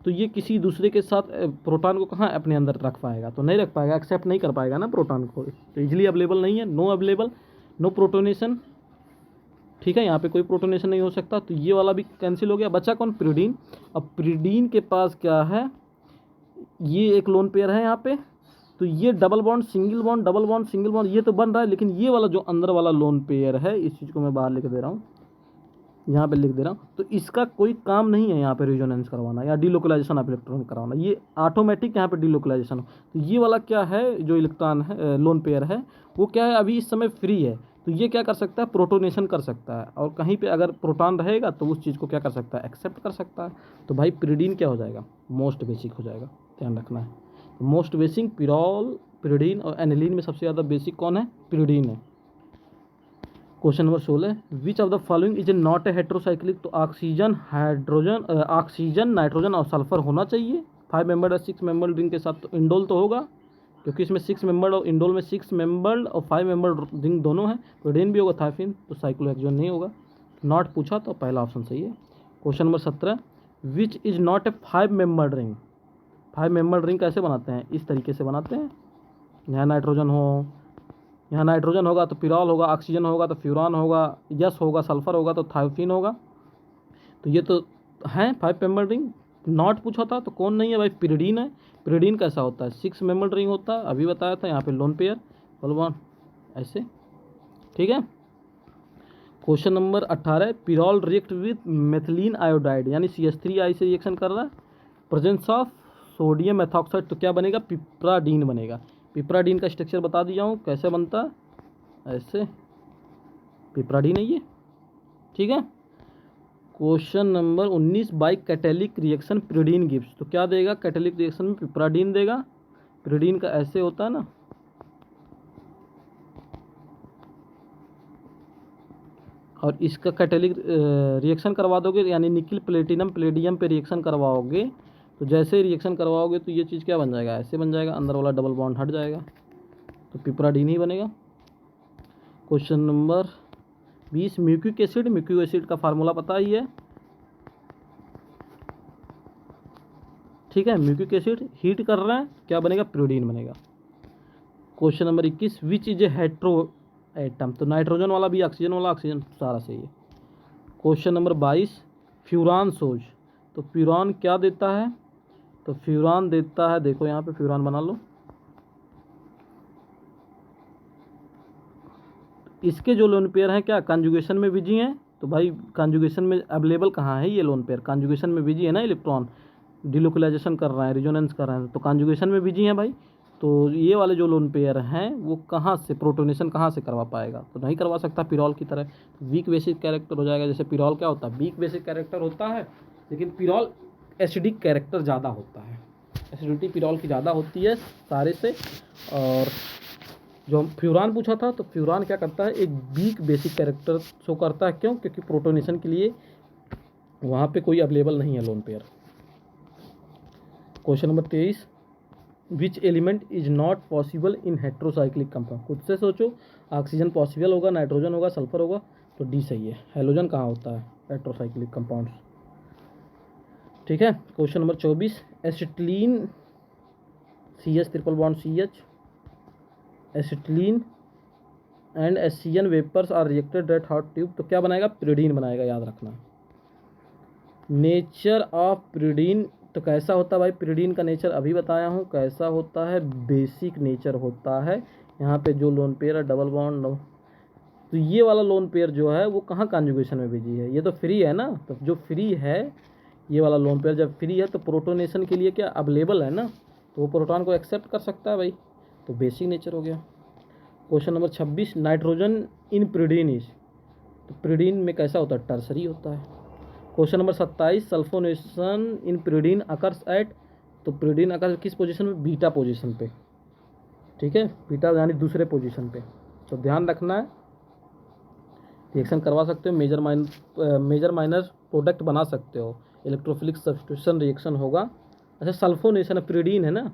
तो ये किसी दूसरे के साथ प्रोटॉन को कहाँ अपने अंदर रख पाएगा, तो नहीं रख पाएगा, एक्सेप्ट नहीं कर पाएगा ना प्रोटॉन को, तो इजीली अवेलेबल नहीं है, नो अवेलेबल, नो प्रोटोनेशन। ठीक है, यहाँ पे कोई प्रोटोनेशन नहीं हो सकता, तो ये वाला भी कैंसिल हो गया। बचा कौन, पिरिडीन। अब पिरिडीन के पास क्या है, ये एक लोन पेयर है यहाँ पे, तो ये double bond, single bond, double bond, single bond, ये तो बन रहा है, लेकिन ये वाला जो अंदर वाला लोन पेयर है, इस चीज़ को मैं बाहर लिख दे रहा हूँ, यहाँ पे लिख दे रहा हूँ, तो इसका कोई काम नहीं है यहाँ पे रेजोनेंस करवाना या डीलोकलाइजेशन ऑफ इलेक्ट्रॉन करवाना, ये ऑटोमेटिक यहाँ पे डीलोकलाइजेशन हो। तो ये वाला क्या है, जो इलेक्ट्रॉन है, लोन पेयर है, वो क्या है, अभी इस समय फ्री है, तो ये क्या कर सकता है, प्रोटोनेशन कर सकता है, और कहीं पे अगर प्रोटॉन रहेगा तो उस चीज़ को क्या कर सकता है, एक्सेप्ट कर सकता है। तो भाई पिरिडीन क्या हो जाएगा, मोस्ट बेसिक हो जाएगा, ध्यान रखना है। मोस्ट बेसिक पिरॉल, पिरिडीन और एनिलीन में सबसे ज़्यादा बेसिक कौन है? पिरिडीन है। Question number 16, which of the following is not a heterocyclic? तो ऑक्सीजन, हाइड्रोजन, ऑक्सीजन, नाइट्रोजन और सल्फर होना चाहिए। 5 मेंबर्ड और 6 मेंबर्ड रिंग के साथ तो इंडोल तो होगा, क्योंकि इसमें 6 मेंबर्ड और इंडोल में 6 मेंबर्ड और 5 मेंबर्ड रिंग दोनों हैं। पिरिडीन भी होगा, थायफिन, तो साइक्लोहेक्सोन नहीं होगा। नॉट पूछा तो पहला ऑप्शन सही है। Question number 17, which is not a 5 membered ring? 5 membered ring कैसे बनाते हैं? इस तरीके से बनाते हैं, यहाँ नाइट्रोजन हो, यहाँ नाइट्रोजन होगा तो पिरॉल होगा, ऑक्सीजन होगा तो फ्यूरान होगा, यस होगा, सल्फर होगा तो थायोफिन होगा। तो ये तो हैं 5 मेंबर रिंग। नॉट पूछा था तो कौन नहीं है भाई? पिरिडीन है। पिरिडीन कैसा होता है? 6 मेंबर रिंग होता है, अभी बताया था। यहाँ पे लोन पेयर बलवान ऐसे, ठीक है। Question number 18, pyrrole react with methylene iodide, यानी CH3 से रिएक्शन कर रहा है, प्रेजेंस ऑफ सोडियम मेथॉक्साइड, तो क्या बनेगा? पिपराडीन बनेगा। पिपराडीन का स्ट्रक्चर बता दिया हूँ कैसे बनता है, ऐसे पिपराडीन है ये, ठीक है। Question number 19, by कैटेलिक reaction pyridine gives, तो क्या देगा? कैटेलिक रिएक्शन में पिपराडीन देगा। पिरिडीन का ऐसे होता है ना, और इसका कैटेलिक रिएक्शन करवा दोगे, यानी निकिल प्लेटिनम प्लेडियम पे रिएक्शन करवाओगे, तो जैसे रिएक्शन करवाओगे तो ये चीज़ क्या बन जाएगा? ऐसे बन जाएगा, अंदर वाला डबल बॉन्ड हट जाएगा, तो पिपराडीन ही बनेगा। क्वेश्चन नंबर 20, म्यूक्विक एसिड, म्यूक्विक एसिड का फार्मूला पता ही है, ठीक है। म्यूक्विक एसिड हीट कर रहे हैं, क्या बनेगा? पिरिडीन बनेगा। Question number 21, which is A hetero atom, तो नाइट्रोजन वाला भी, ऑक्सीजन वाला, ऑक्सीजन सारा सही है। क्वेश्चन नंबर 22, फ्यूरान सोज, तो फ्यूरान क्या देता है? तो फ्यूरान देता है, देखो यहाँ पे फ्यूरान बना लो, इसके जो लोन पेयर हैं क्या कॉन्जुगेशन में बिजी हैं? तो भाई कॉन्जुगेशन में अवेलेबल कहाँ है ये लोन पेयर? कॉन्जुगेशन में बिजी है ना, इलेक्ट्रॉन डिलोकलाइजेशन कर रहे हैं, रिजोनेंस कर रहे हैं, तो कॉन्जुगेशन में बिजी हैं भाई। तो ये वाले जो लोन पेयर हैं वो कहाँ से प्रोटोनेशन कहाँ से करवा पाएगा? तो नहीं करवा सकता पिरॉल की तरह, वीक बेसिक कैरेक्टर हो जाएगा। जैसे पिरॉल क्या होता है? वीक बेसिक कैरेक्टर होता है, लेकिन पिरॉल एसिडिक कैरेक्टर ज़्यादा होता है, एसिडिटी पिरॉल की ज़्यादा होती है सारे से। और जो फ्यूरान पूछा था, तो फ्यूरान क्या करता है? एक वीक बेसिक कैरेक्टर शो करता है, क्यों? क्योंकि प्रोटोनेशन के लिए वहाँ पे कोई अवेलेबल नहीं है lone pair. Question number 23, which element is not possible in heterocyclic compound? खुद से सोचो, ऑक्सीजन पॉसिबल होगा, नाइट्रोजन होगा, सल्फर होगा, तो डी सही है। हेलोजन कहाँ होता है हेट्रोसाइक्लिक कंपाउंड्स, ठीक है। Question number 24, acetylene CH triple bond CH, acetylene and HCN vapours are reacted at hot tube, तो क्या बनाएगा? पिरिडीन बनाएगा, याद रखना। नेचर ऑफ पिरिडीन, तो कैसा होता है भाई? पिरिडीन का नेचर अभी बताया हूँ कैसा होता है, बेसिक नेचर होता है। यहाँ पे जो लोन पेयर है डबल बॉन्ड, तो ये वाला लोन पेयर जो है वो कहाँ कॉन्जुगेशन में बिजी है? ये तो फ्री है ना, तो जो फ्री है ये वाला लोन पेयर जब फ्री है तो प्रोटोनेशन के लिए क्या अवेलेबल है ना, तो वो प्रोटॉन को एक्सेप्ट कर सकता है भाई, तो बेसिक नेचर हो गया। Question number 26, nitrogen in pyridine is, तो पिरिडीन में कैसा होता है? टर्सरी होता है। Question number 27, sulphonation in pyridine occurs at, तो पिरिडीन अकर्स किस पोजीशन में? बीटा पोजीशन पे, ठीक है, बीटा यानी दूसरे पोजीशन पे, तो ध्यान रखना है। रिएक्शन करवा सकते हो, मेजर माइनर प्रोडक्ट बना सकते हो, इलेक्ट्रोफिलिक सब्स्टिट्यूशन रिएक्शन होगा। अच्छा सल्फोनेशन पिरिडीन है ना,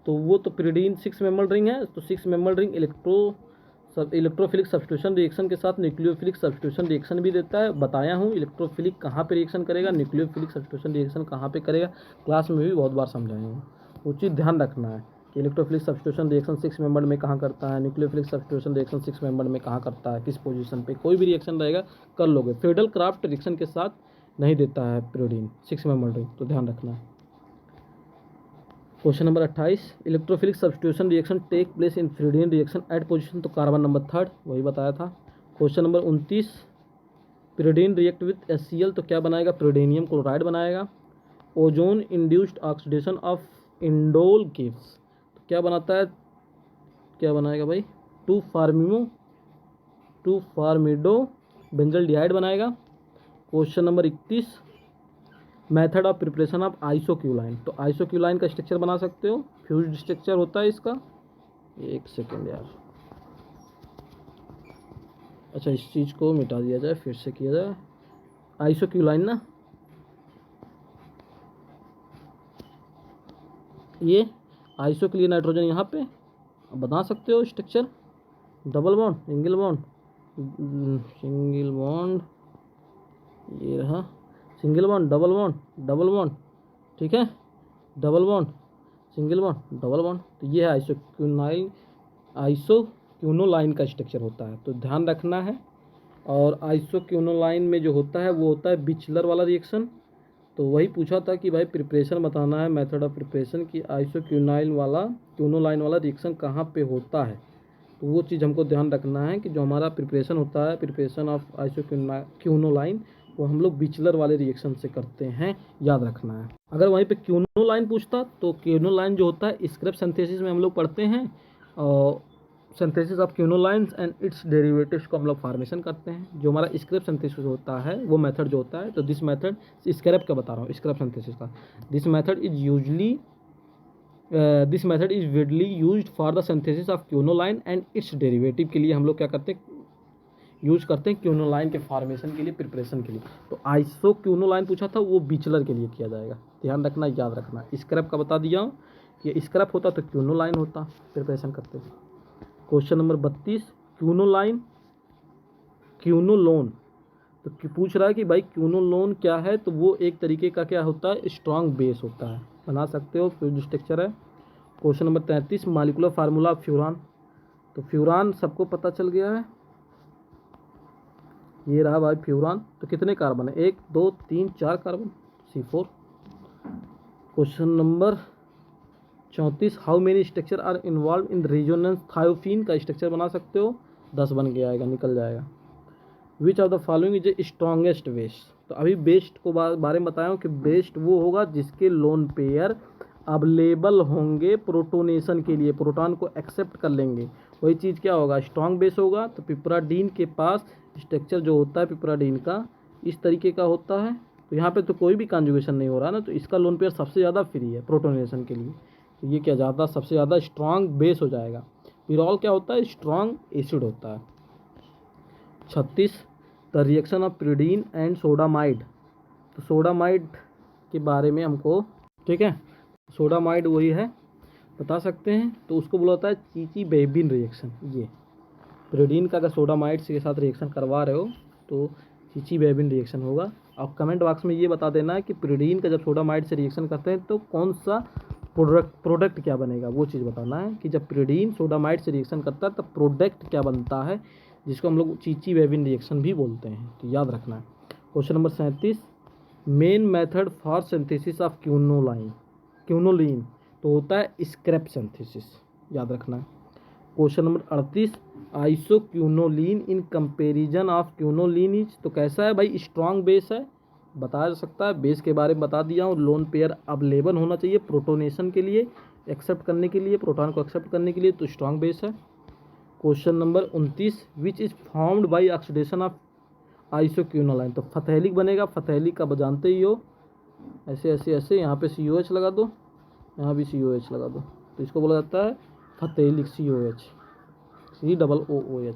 तो वो तो पिरिडीन 6 मेंबर रिंग है, तो 6 member ring electrophilic substitution reaction के साथ न्यूक्लियोफिलिक सब्स्टिट्यूशन रिएक्शन भी देता है। बताया हूँ इलेक्ट्रोफिलिक कहाँ पे रिएक्शन करेगा, न्यूक्लियोफिलिक सब्स्टिट्यूशन रिएक्शन कहाँ पे करेगा, क्लास में भी बहुत बार समझाए हूँ, वो चीज़ ध्यान रखना है कि इलेक्ट्रोफिलिक सब्स्टिट्यूशन रिएक्शन 6 मेंबर में कहाँ करता है, न्यूक्लियोफिलिक सब्स्टिट्यूशन रिएक्शन 6 मेंबर में कहाँ करता है, किस पोजीशन पे, कोई भी रिएक्शन रहेगा कर लोगे। फ्रीडल क्राफ्ट रिएक्शन के साथ नहीं देता है पिरिडीन 6 मेंबर रिंग, तो ध्यान रखना है। Question number 28, electrophilic substitution reaction take place in pyridine reaction at position, तो कार्बन नंबर 3, वही बताया था। Question number 29, pyridine react with HCl, तो क्या बनाएगा? पिरिडीनियम क्लोराइड बनाएगा। Ozone induced oxidation of indole gives, तो क्या बनाता है? क्या बनाएगा भाई? 2 फार्मिडो बेंजल डिहाइड बनाएगा। Question number 31, method of preparation of isoquinoline, तो आइसोक्यूलाइन का स्ट्रक्चर बना सकते हो, फ्यूज्ड स्ट्रक्चर होता है इसका। एक सेकेंड यार, अच्छा इस चीज़ को मिटा दिया जाए, फिर से किया जाए। आइसोक्यूलाइन ना, ये आइसो के लिए नाइट्रोजन यहाँ पे बना सकते हो structure, double bond, single bond, single bond, ये रहा single bond, double bond, double bond, ठीक है, double bond, single bond, double bond. तो ये है आइसोक्यूनोलाइन का स्ट्रक्चर होता है, तो ध्यान रखना है। और आइसोक्यूनोलाइन में जो होता है वो होता है बिचलर वाला रिएक्शन। तो वही पूछा था कि भाई प्रिपरेशन बताना है, मेथड ऑफ प्रिपरेशन की क्यूनोलाइन वाला रिएक्शन कहाँ पे होता है। तो वो चीज़ हमको ध्यान रखना है कि जो हमारा प्रिपरेशन होता है, प्रिपरेशन ऑफ आइसोक्यूनोलाइन, वो हम लोग बिचलर वाले रिएक्शन से करते हैं, याद रखना है। अगर वहीं पे क्यूनोलाइन पूछता तो क्यूनोलाइन जो होता है स्क्रैप सिंथेसिस में हम लोग पढ़ते हैं, और synthesis of quinolines and its derivatives को हम लोग फॉर्मेशन करते हैं। जो हमारा स्क्रैप सिंथेसिस होता है वो मेथड जो होता है, तो दिस मेथड स्क्रैप का बता रहा हूँ, स्क्रैप सिंथेसिस का, this method is widely used for the synthesis of quinoline and its derivative के लिए हम लोग क्या करते हैं, यूज करते हैं क्यूनोलाइन के फॉर्मेशन के लिए, प्रिपरेशन के लिए। तो आइसो क्यूनोलाइन पूछा था, वो बिचलर के लिए किया जाएगा, ध्यान रखना, याद रखना। स्क्रैप का बता दिया हूँ, ये स्क्रैप होता तो क्यूनोलाइन होता, प्रिपरेशन करते। क्वेश्चन नंबर 32, क्यूनोलाइन, क्यूनोलोन, तो पूछ रहा है कि भाई क्यूनोलोन क्या है, तो वो एक तरीके का क्या होता है, स्ट्रॉन्ग बेस होता है, बना सकते हो, फ्यूज्ड स्ट्रक्चर है। Question number 33, molecular formula of furan, तो फ्यूरान सबको पता चल गया है, ये रहा भाई फ्यूरान। तो कितने कार्बन है, 1 2 3 4 carbon, C4। Question number 34, how many structure are involve in resonance thiophene का स्ट्रक्चर बना सकते हो, 10 बन के आएगा, निकल जाएगा। Which of the following is a strongest base, तो अभी बेस्ट को बारे में बताया हूँ कि बेस्ट वो होगा जिसके लोन पेयर अवेलेबल होंगे प्रोटोनेशन के लिए, प्रोटॉन को एक्सेप्ट कर लेंगे, वही चीज़ क्या होगा, स्ट्रॉन्ग बेस होगा। तो पिपराडीन के पास स्ट्रक्चर जो होता है पिपराडीन का इस तरीके का होता है, तो यहाँ पे तो कोई भी कॉन्जुगेशन नहीं हो रहा ना, तो इसका लोन पेयर सबसे ज़्यादा फ्री है प्रोटोनेशन के लिए, तो ये क्या ज़्यादा सबसे ज़्यादा स्ट्रॉन्ग बेस हो जाएगा। पिरॉल क्या होता है, स्ट्रॉन्ग एसिड होता है। 36, the reaction of pyridine and sodamide, तो सोडामाइड के बारे में हमको, ठीक है, सोडामाइड वही है, बता सकते हैं, तो उसको बोला जाता है चीची बेबिन रिएक्शन। ये प्यूरीडीन का अगर सोडामाइड के साथ रिएक्शन करवा रहे हो तो चीची बेबिन रिएक्शन होगा। और कमेंट बॉक्स में ये बता देना है कि प्यूरीडीन का जब सोडामाइड से रिएक्शन करते हैं तो कौन सा प्रोडक्ट क्या बनेगा, वो चीज़ बताना है कि जब प्यूरीडीन सोडामाइड से रिएक्शन करता है तब प्रोडक्ट क्या बनता है, जिसको हम लोग चीची बेबिन रिएक्शन भी बोलते हैं, तो याद रखना है। Question number 37, main method for synthesis of quinoline, तो होता है स्क्रैप सिंथेसिस, याद रखना है। Question number 38, isoquinoline in comparison of quinoline is, तो कैसा है भाई, स्ट्रॉन्ग बेस है, बता सकता है, बेस के बारे में बता दिया हूँ, लोन पेयर अवेलेबल होना चाहिए प्रोटोनेशन के लिए, एक्सेप्ट करने के लिए, प्रोटॉन को एक्सेप्ट करने के लिए, तो स्ट्रॉन्ग बेस है। Question number 29, which is formed by oxidation of isoquinoline, तो फथैलिक बनेगा, फथैलिक का जानते ही हो, ऐसे ऐसे ऐसे, यहाँ पे COH लगा दो, यहाँ भी COH लगा दो, तो इसको बोला जाता है फथैलिक, COH, COOH,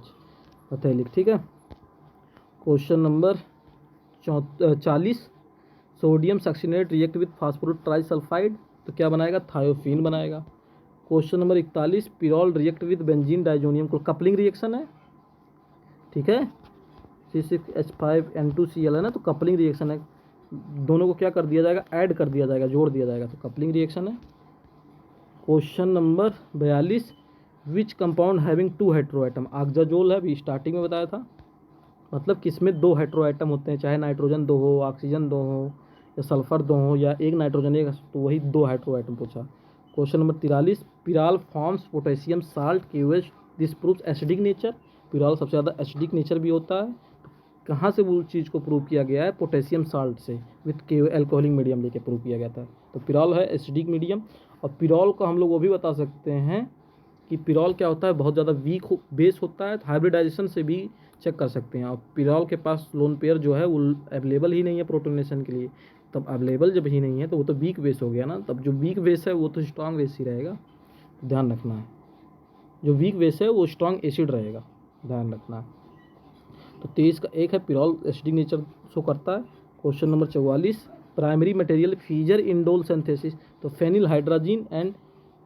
फथैलिक, ठीक है। Question number 40, sodium succinate react with phosphorus trisulphide, तो क्या बनाएगा, थायोफिन बनाएगा। Question number 41, pyrrole react with benzene diazonium, को कपलिंग रिएक्शन है, ठीक है, C6H5N2Cl है ना, तो कपलिंग रिएक्शन है, दोनों को क्या कर दिया जाएगा, ऐड कर दिया जाएगा, जोड़ दिया जाएगा, तो कपलिंग रिएक्शन है। Question number 42, which compound having 2 hetero atom, oxazole है, अभी स्टार्टिंग में बताया था, मतलब किसमें 2 हेट्रो एटम होते हैं, चाहे नाइट्रोजन 2 हो, ऑक्सीजन 2 हो, या सल्फर 2 हो, या एक नाइट्रोजन एक, तो वही 2 हेट्रो एटम पूछा। Question number 43, pyrrole forms potassium salt KOH, this proves acidic nature, pyrrole सबसे ज़्यादा एसिडिक नेचर भी होता है, कहाँ से वो चीज़ को प्रूव किया गया है, पोटेशियम साल्ट से, विथ एल्कोहलिक मीडियम लेके प्रूव किया गया था, तो पिराल है एसिडिक मीडियम। और पिराल को हम लोग वो भी बता सकते हैं कि पिराल क्या होता है, बहुत ज़्यादा वीक बेस होता है, हाइब्रिडाइजेशन से भी चेक कर सकते हैं। और पिराल के पास लोन पेयर जो है वो अवेलेबल ही नहीं है प्रोटोनेशन के लिए, तब अवेलेबल जब ही नहीं है तो वो तो वीक बेस हो गया ना, तब जो वीक बेस है वो तो स्ट्रॉन्ग बेस ही रहेगा, तो ध्यान रखना है। जो वीक बेस है वो स्ट्रॉन्ग एसिड रहेगा, ध्यान रखना है। तो 23 का एक है पिरॉल एसिडिक नेचर शो करता है। Question number 44, primary material Fischer indole synthesis, तो phenyl hydrazine and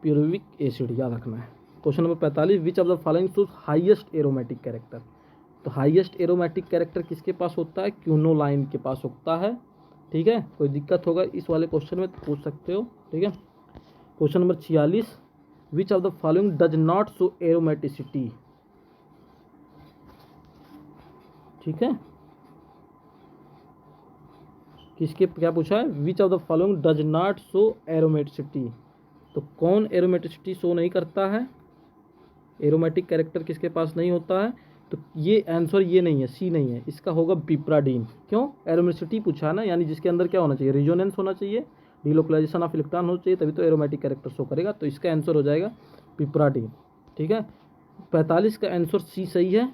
pyruvic acid, याद रखना है। Question number 45, which of the following shows highest aromatic character, तो हाईएस्ट एरोमेटिक कैरेक्टर किसके पास होता है, क्यूनोलाइन के पास होता है। ठीक है, कोई दिक्कत होगा इस वाले क्वेश्चन में तो पूछ सकते हो। ठीक है, question number 46, which of the following does not show aromaticity. ठीक है, किसके क्या पूछा है, which of the following does not show aromaticity, तो कौन एरोमेटिसिटी शो नहीं करता है, एरोमेटिक कैरेक्टर किसके पास नहीं होता है, तो ये आंसर ये नहीं है, सी नहीं है, इसका होगा पिप्राडीन। क्यों, एरोमेटिसिटी पूछा है ना, यानी जिसके अंदर क्या होना चाहिए, रिजोनेंस होना चाहिए, डिलोकलाइजेशन ऑफ इलेक्ट्रॉन होना चाहिए, तभी तो एरोमेटिक कैरेक्टर शो करेगा, तो इसका आंसर हो जाएगा पिप्राडीन। ठीक है, 45 का आंसर सी सही है,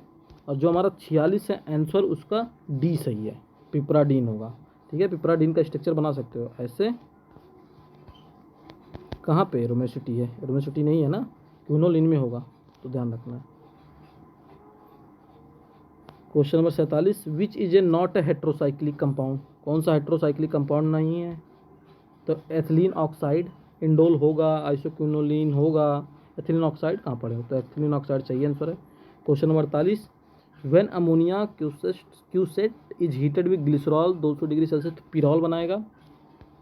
और जो हमारा 46 है आंसर उसका डी सही है, पिप्राडीन होगा। ठीक है, पिप्राडीन का स्ट्रक्चर बना सकते हो ऐसे, कहाँ पे एरोमेटिसिटी है, एरोमेटिसिटी नहीं है ना, क्यूनोलिन में होगा, तो ध्यान रखना है। Question number 47, which is a not a heterocyclic compound, कौन सा हेट्रोसाइक्लिक कंपाउंड नहीं है, तो एथिलीन ऑक्साइड, इंडोल होगा, आइसोक्यूनोलिन होगा, एथिलीन ऑक्साइड कहाँ पड़े हो, तो एथिलीन ऑक्साइड चाहिए आंसर है। क्वेश्चन नंबर 48, व्हेन अमोनिया क्यूसेट is heated with glycerol 200 degree Celsius, तो पिरॉल बनाएगा।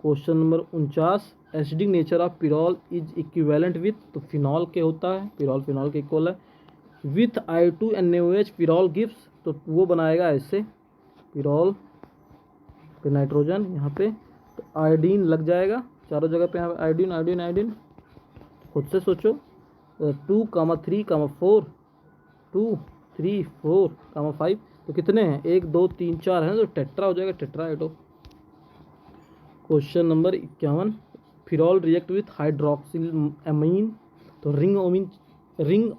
Question number 49, acidic nature of pyrrole is equivalent with, तो फिनॉल के होता है, पिरॉल फिनॉल के इक्वल है। विथ I2NaOH पिरॉल गिव्स, तो वो बनाएगा ऐसे, पिरॉल पे नाइट्रोजन यहाँ पे, तो आयोडीन लग जाएगा चारों जगह पे, यहाँ आयोडीन आयोडीन आयोडीन, खुद से सोचो। 2,3,4 2 3 4 5, तो कितने हैं, 1 2 3 4 हैं, तो टेट्रा हो जाएगा, टेट्राएडो। Question number 51, pyrrole react with hydroxyl amine, तो रिंग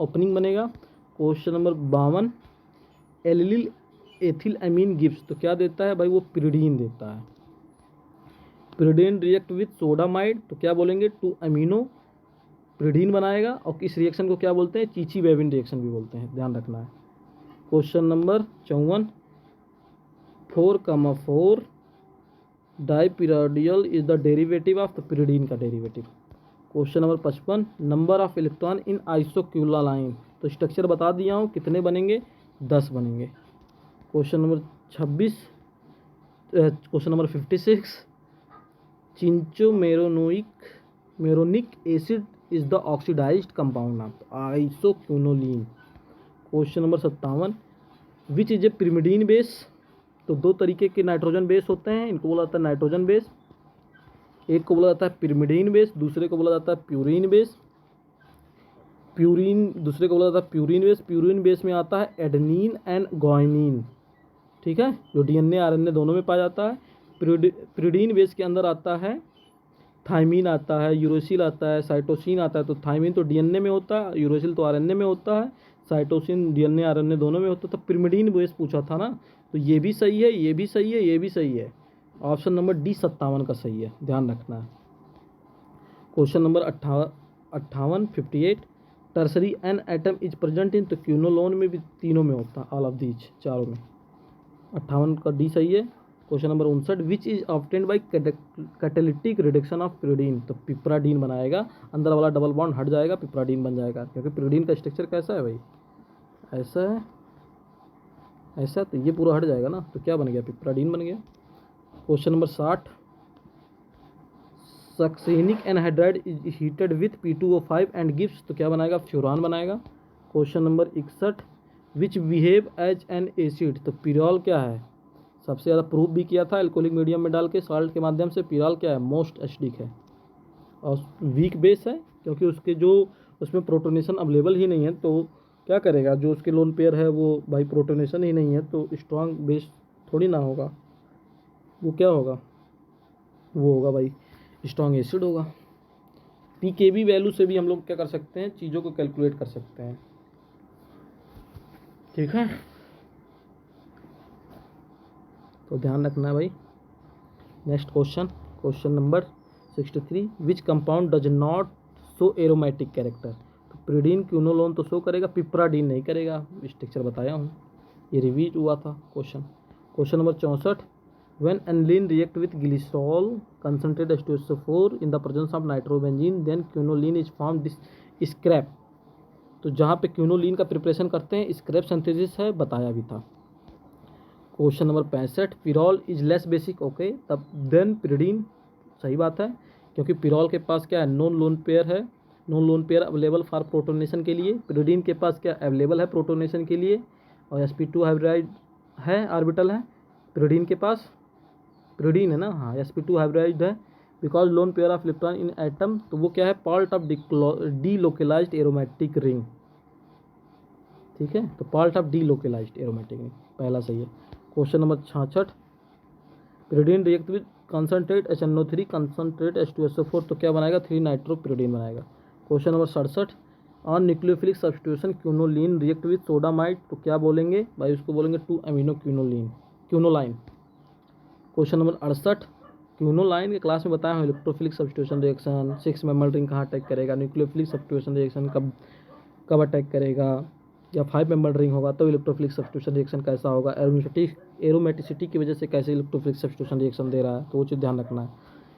ओपनिंग बनेगा। Question number 52, allyl ethyl amine gives, तो क्या देता है भाई, वो पिरिडीन देता है। पिरिडीन रिएक्ट विथ सोडामाइड, तो क्या बोलेंगे, 2 अमीनो पिरिडीन बनाएगा, और इस रिएक्शन को क्या बोलते हैं, चीची बेबिन रिएक्शन भी बोलते हैं, ध्यान रखना है। Question number 54, 4,4 dipyridyl is the derivative of the pyridine का derivative. Question number 55, number of electron in isoquinoline, तो स्ट्रक्चर बता दिया हूँ, कितने बनेंगे, 10 बनेंगे। Question number 26, question number 56, cinchomeronic acid is the oxidized compound of isoquinoline. Question number 57, which is a pyrimidine base, तो 2 तरीके के नाइट्रोजन बेस होते हैं, इनको बोला जाता है नाइट्रोजन बेस, एक को बोला जाता है पिरिमिडीन बेस, दूसरे को बोला जाता है प्यूरिन बेस। दूसरे को बोला जाता है प्यूरिन बेस। प्यूरिन बेस में आता है एडेनिन एंड ग्वानिन, ठीक है, जो DNA RNA दोनों में पाया जाता है। प्यूरिडीन बेस के अंदर आता है थाइमिन आता है, यूरोसिल आता है, साइटोसिन आता है। तो थाइमिन तो DNA में होता है, यूरोसिल तो RNA में होता है, साइटोसिन DNA RNA दोनों में होता है। तो पिरिमिडीन बेस पूछा था ना, तो ये भी सही है, ये भी सही है, ये भी सही है। ऑप्शन नंबर डी 57 का सही है, ध्यान रखना है। Question number 58 tertiary an atom is present in, तो क्यूनोलोन में भी तीनों में होता है, ऑल ऑफ दीज, चारों में। 58 का डी सही है। Question number 59, which is obtained by catalytic reduction of pyridine, तो पिप्राडीन बनाएगा, अंदर वाला डबल बॉन्ड हट जाएगा, पिप्राडीन बन जाएगा। क्योंकि पिरिडीन का स्ट्रक्चर कैसा है भाई, ऐसा है, ऐसा, तो ये पूरा हट जाएगा ना, तो क्या बन गया, पिप्राडीन बन गया। Question number 60, succinic anhydride is heated with P2O5 and gives, तो क्या बनाएगा, फ्यूरान बनाएगा। Question number 61, which behave as an acid, तो पिरॉल क्या है, सबसे ज़्यादा प्रूव भी किया था एल्कोहलिक मीडियम में डाल के साल्ट के माध्यम से। पिरॉल क्या है, मोस्ट एसिडिक है और वीक बेस है, क्योंकि उसके जो उसमें प्रोटोनेशन अवेलेबल ही नहीं है, तो क्या करेगा, जो उसके लोन पेयर है वो भाई प्रोटोनेशन ही नहीं है, तो स्ट्रॉन्ग बेस थोड़ी ना होगा, वो क्या होगा, वो होगा भाई स्ट्रॉन्ग एसिड होगा। पीकेबी वैल्यू से भी हम लोग क्या कर सकते हैं, चीज़ों को कैलकुलेट कर सकते हैं, ठीक है, तो ध्यान रखना है भाई। Next question, question number 63, which compound does not show aromatic character. तो प्रिडीन क्यूनोलोन तो शो करेगा, पिपराडीन नहीं करेगा, स्ट्रक्चर बताया हूँ, ये रिवीज हुआ था question. Question number 64, when aniline react with glycerol concentrate H2SO4 in the presence of nitrobenzene then quinoline is form this Skraup. तो जहाँ पे क्यूनोलिन का प्रिपरेशन करते हैं स्क्रैप सिंथेसिस है, बताया भी था। Question number 65, pyrrole is less basic, okay, तब देन पिरिडीन, सही बात है, क्योंकि पिरॉल के पास क्या है, नॉन लोन पेयर है, non lone pair available for protonation के लिए। पिरिडीन के पास क्या अवेलेबल है प्रोटोनेशन के लिए, और sp2 हाइब्रिड है, ऑर्बिटल है पिरिडीन के पास, पिरिडीन है ना, हाँ sp2 हाइब्रिड है, because lone pair of electron in atom, तो वो क्या है, part of delocalised aromatic ring, ठीक है, तो part of delocalised aromatic ring, पहला सही है। Question number 66, pyridine react with concentrate HNO3 concentrate H2SO4, तो क्या बनाएगा, 3 नाइट्रोपिरिडीन बनाएगा। Question number 67, on nucleophilic substitution quinoline react with sodamide, तो क्या बोलेंगे भाई, उसको बोलेंगे 2 अमीनो क्यूनोलाइन। क्वेश्चन नंबर 68, क्यूनोलाइन के क्लास में बताया हूँ, electrophilic substitution reaction 6 member ring कहाँ अटैक करेगा, न्यूक्लियोफिलिक सब्स्टिट्यूशन रिएक्शन कब अटैक करेगा, या 5 मेंबर रिंग होगा तो इलेक्ट्रोफिलिक सब्स्टिट्यूशन रिएक्शन कैसा होगा, एरोमेटिसिटी की वजह से कैसे इलेक्ट्रोफिलिक सब्स्टिट्यूशन रिएक्शन दे रहा है, तो वो चीज़ ध्यान रखना है।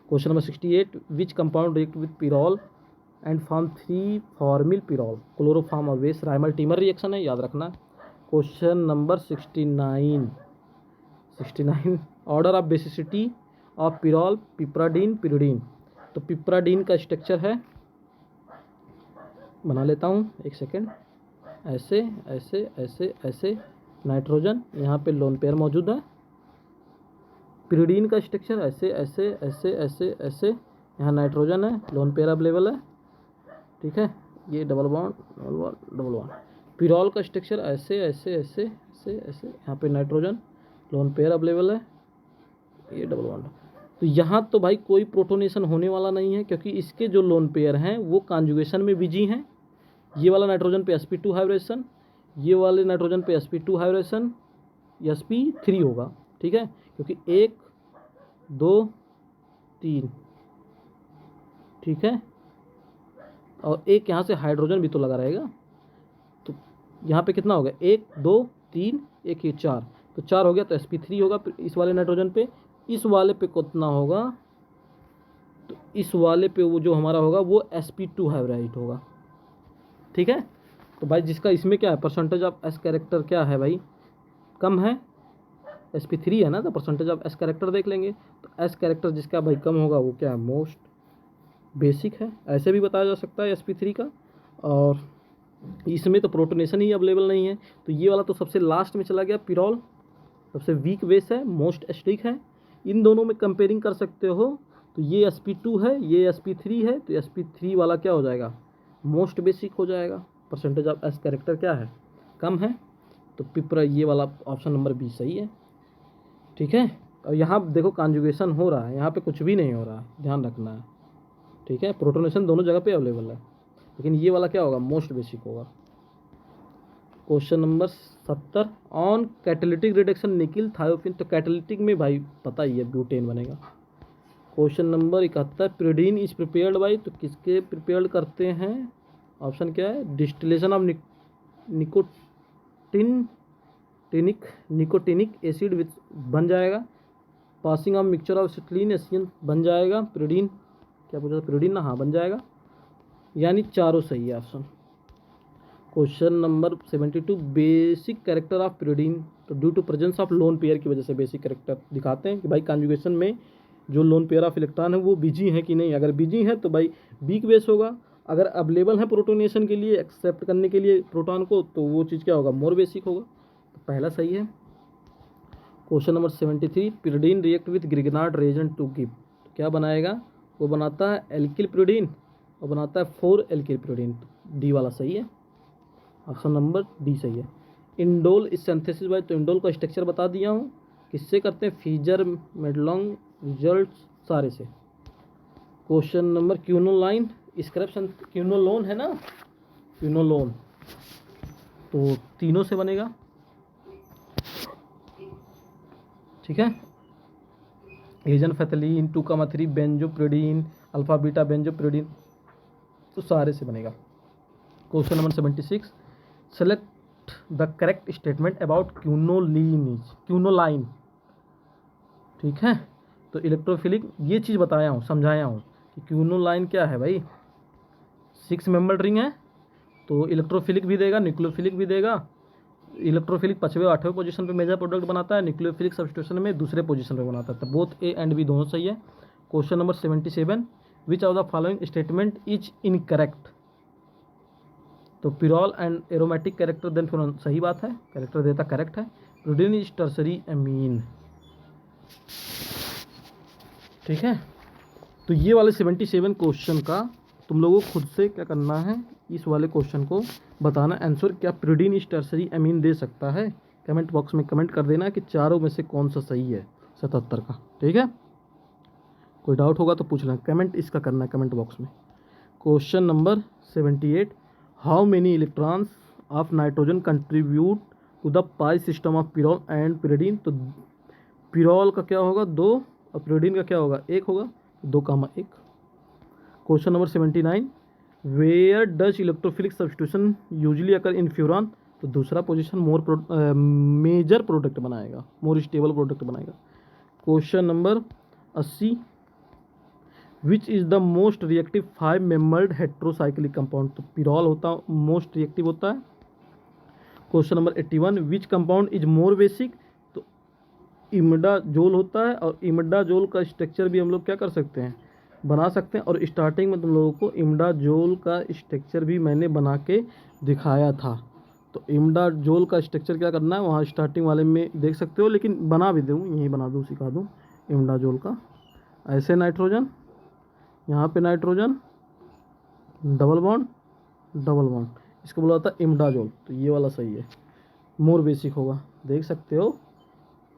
Question number 68, which compound react with pyrrole and form 3 formyl pyrrole, chloroform और वेस, राइमल टीमर रिएक्शन है, याद रखना। Question number 69, order of basicity of pyrrole, piperidine, pyridine. तो पिपराडीन का स्ट्रक्चर है, बना लेता हूँ एक सेकेंड, ऐसे ऐसे ऐसे ऐसे, नाइट्रोजन यहाँ पे लोन पेयर मौजूद है, पिरिडीन का स्ट्रक्चर ऐसे ऐसे ऐसे ऐसे ऐसे, यहाँ नाइट्रोजन है, लोन पेयर अवेलेबल है, ठीक है, ये double bond double bond double bond. Pyrrole का स्ट्रक्चर ऐसे ऐसे ऐसे ऐसे ऐसे, यहाँ पे नाइट्रोजन, लोन पेयर अवेलेबल है, ये डबल बॉन्ड। तो यहाँ तो भाई कोई प्रोटोनेशन होने वाला नहीं है, क्योंकि इसके जो लोन पेयर हैं वो कॉन्जुगेशन में बिजी हैं। ये वाला नाइट्रोजन पे sp2 हाइब्रिडेशन, ये वाले नाइट्रोजन पे sp2 हाइब्रिडेशन, sp3 होगा, ठीक है, क्योंकि 1 2 3, ठीक है, और एक यहाँ से हाइड्रोजन भी तो लगा रहेगा, तो यहाँ पे कितना हो गया, 1 2 3, 1 ये 4, तो 4 हो गया, तो sp3 होगा इस वाले नाइट्रोजन पे। इस वाले पे कितना होगा, तो इस वाले पे वो जो हमारा होगा वो sp2 हाइब्रिड होगा, ठीक है। तो भाई जिसका इसमें क्या है, परसेंटेज ऑफ एस कैरेक्टर क्या है भाई, कम है, sp3 है ना, तो परसेंटेज ऑफ एस कैरेक्टर देख लेंगे, तो एस कैरेक्टर जिसका भाई कम होगा वो क्या है, मोस्ट बेसिक है, ऐसे भी बताया जा सकता है sp3 का। और इसमें तो प्रोटोनेशन ही अवेलेबल नहीं है, तो ये वाला तो सबसे लास्ट में चला गया, पिरॉल सबसे वीक बेस है, मोस्ट एस्टिक है, इन दोनों में कंपेयरिंग कर सकते हो, तो ये sp2 है, ये sp3 है, तो sp3 वाला क्या हो जाएगा, मोस्ट बेसिक हो जाएगा, परसेंटेज ऑफ एस कैरेक्टर क्या है, कम है, तो पिपरा ये वाला ऑप्शन नंबर बी सही है, ठीक है। और यहाँ देखो कॉन्जुगेशन हो रहा है, यहाँ पे कुछ भी नहीं हो रहा है, ध्यान रखना है, ठीक है, प्रोटोनेशन दोनों जगह पे अवेलेबल है, लेकिन ये वाला क्या होगा, मोस्ट बेसिक होगा। Question number 70, on catalytic reduction nickel thiophene, तो कैटालिटिक में भाई पता ही है ब्यूटेन बनेगा। Question number 71, pyridine is prepared by, तो किसके प्रिपेयर्ड करते हैं, ऑप्शन क्या है, distillation of nicotinic acid which बन जाएगा, passing of mixture of acetylene एसियन बन जाएगा, पिरिडीन, क्या पूछा था, पिरिडीन ना, हाँ बन जाएगा, यानी चारों सही है option. Question number 72, basic character of pyridine, तो due to presence of lone pair की वजह से बेसिक कैरेक्टर दिखाते हैं कि भाई कॉन्जुगेशन में जो लोन पेयर ऑफ इलेक्ट्रॉन है वो बिजी है कि नहीं, अगर बिजी है तो भाई वीक बेस होगा, अगर अवेलेबल है प्रोटोनेशन के लिए, एक्सेप्ट करने के लिए प्रोटॉन को, तो वो चीज़ क्या होगा, मोर बेसिक होगा, तो पहला सही है। Question number 73, pyridine react with Grignard reagent to give, तो क्या बनाएगा, वो बनाता है एल्किल पिरिडीन और बनाता है 4 एल्किल पिरिडीन, डी वाला सही है, ऑप्शन नंबर डी सही है। इंडोल इस सिंथेसिस बाय, तो इंडोल का स्ट्रक्चर बता दिया हूँ, किससे करते हैं, फीजर मेडलॉन्ग रिजल्ट सारे से। क्वेश्चन नंबर क्यूनोलाइन स्क्रैप्शन, क्यूनोलोन है ना, क्यूनोलोन तो तीनों से बनेगा, ठीक है, एजन फैथलीन, 2,3 बेंजोप्रिडीन, अल्फा बीटा बेंजोप्रिडीन, तो सारे से बनेगा। Question number 76, select the correct statement about quinoline. ठीक है, तो इलेक्ट्रोफिलिक ये चीज़ बताया हूँ, समझाया हूँ कि क्यूनोलाइन क्या है भाई, 6 मेंबर्ड रिंग है, तो इलेक्ट्रोफिलिक भी देगा, न्यूक्लियोफिलिक भी देगा। इलेक्ट्रोफिलिक 5वें 8वें पोजीशन पे मेजर प्रोडक्ट बनाता है, न्यूक्लियोफिलिक सब्स्टिट्यूशन में दूसरे पोजीशन पे बनाता है, तो बोथ ए एंड बी दोनों सही है। Question number 77, which of the following statement is incorrect. तो पिरॉल एंड एरोमेटिक कैरेक्टर देन फिर सही बात है, कैरेक्टर देता करेक्ट है। Protein is tertiary amine. ठीक है, तो ये वाले 77 क्वेश्चन का तुम लोगों को खुद से क्या करना है, इस वाले क्वेश्चन को बताना आंसर, क्या प्रोटीन इज टर्सरी एमीन दे सकता है। कमेंट बॉक्स में कमेंट कर देना कि चारों में से कौन सा सही है 77 का। ठीक है, कोई डाउट होगा तो पूछ लेना, कमेंट इसका करना है कमेंट बॉक्स में। Question number 78, how many electrons of nitrogen contribute to the pi system of pyrrole and pyridine. तो पिरोल का क्या होगा 2 और पिरिडीन का क्या होगा 1 होगा, 2,1। Question number 79, where does electrophilic substitution usually occur in furan. तो दूसरा पोजीशन मेजर प्रोडक्ट बनाएगा, मोर स्टेबल प्रोडक्ट बनाएगा। Question number 80, which is the most reactive 5 membered heterocyclic compound. तो पिरॉल होता मोस्ट रिएक्टिव होता है। Question number 81, which compound is more basic. तो imidazole होता है, और इमिडाजोल का स्ट्रक्चर भी हम लोग क्या कर सकते हैं, बना सकते हैं। और स्टार्टिंग में तुम लोगों को इमिडाजोल का स्ट्रक्चर भी मैंने बना के दिखाया था। तो इमिडाजोल का स्ट्रक्चर क्या करना है, वहाँ स्टार्टिंग वाले में देख सकते हो, लेकिन बना भी दूँ, यहीं बना दूँ, सिखा दूँ। इमिडाजोल का ऐसे नाइट्रोजन, यहाँ पे नाइट्रोजन, डबल बॉन्ड, इसको बोला था इमिडाजोल। तो ये वाला सही है, मोर बेसिक होगा, देख सकते हो,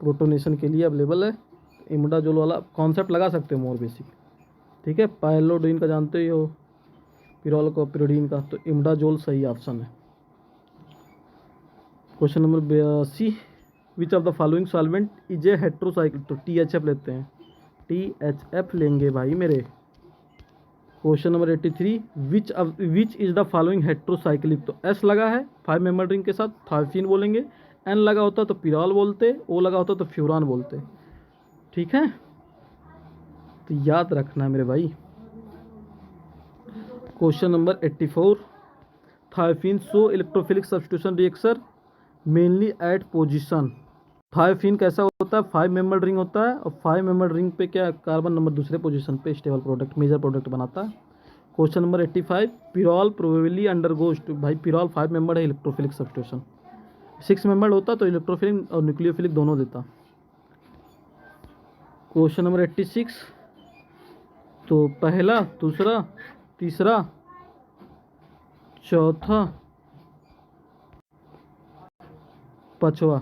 प्रोटोनेशन के लिए अवेलेबल है। इमिडाजोल वाला कॉन्सेप्ट लगा सकते हो, मोर बेसिक। ठीक है, पायलोडीन का जानते ही हो, पिरोल का, पिरोडीन का, तो इमिडाजोल सही ऑप्शन है। Question number 82, which of the following solvent is a heterocyclic. तो THF लेते हैं, THF लेंगे भाई मेरे। Question number 83, which is the following heterocyclic. तो S लगा है 5 मेंबर रिंग के साथ, थायोफिन बोलेंगे। N लगा होता तो पिरॉल बोलते, O लगा होता तो फ्यूरान बोलते। ठीक है, तो याद रखना है मेरे भाई। Question number 84, thiophene show electrophilic substitution reaction mainly eight position. Thiophene कैसा होता है, 5 मेंबर रिंग होता है, और 5 मेंबर रिंग पे क्या कार्बन नंबर दूसरे पोजीशन पे स्टेबल प्रोडक्ट, मेजर प्रोडक्ट बनाता है। Question number 85, pyrrole probably undergoes. भाई पिरॉल 5 मेंबर है इलेक्ट्रोफिलिक सब्स्टिट्यूशन, 6 मेंबर होता तो इलेक्ट्रोफिलिक और न्यूक्लियोफिलिक दोनों देता। क्वेश्चन नंबर 86, तो पहला, दूसरा, तीसरा, चौथा, पाँचवा,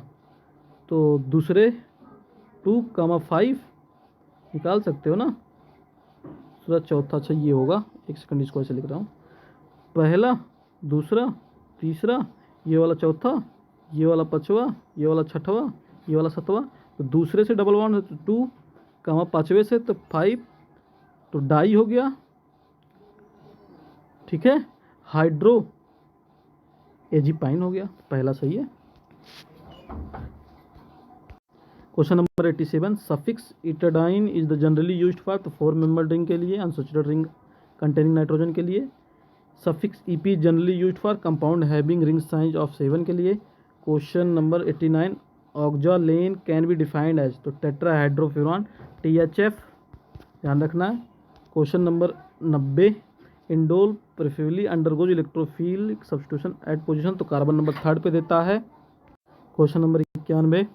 तो दूसरे 2,5 निकाल सकते हो ना, दूसरा चौथा। अच्छा ये होगा, एक सेकंड इसको ऐसे लिख रहा हूँ, पहला, दूसरा, तीसरा, ये वाला चौथा, ये वाला पाँचवा, ये वाला छठवा, ये वाला सातवां। तो दूसरे से डबल बॉन्ड तो 2, 5वें से तो 5, तो डाई हो गया। ठीक है, हाइड्रो एजिपाइन हो गया, पहला सही है। Question number 87, suffix etidine is the generally used for. तो 4 मेंबर रिंग के लिए, अनसैचुरेटेड रिंग कंटेनिंग नाइट्रोजन के लिए। Suffix EP generally used for compound having ring size of 7 के लिए। Question number 89, oxolane can be defined as. तो tetrahydrofuran, THF ध्यान रखना है। Question number 90, indole preferably undergoes electrophilic substitution at position. तो carbon number 3rd पे देता है। Question number 91,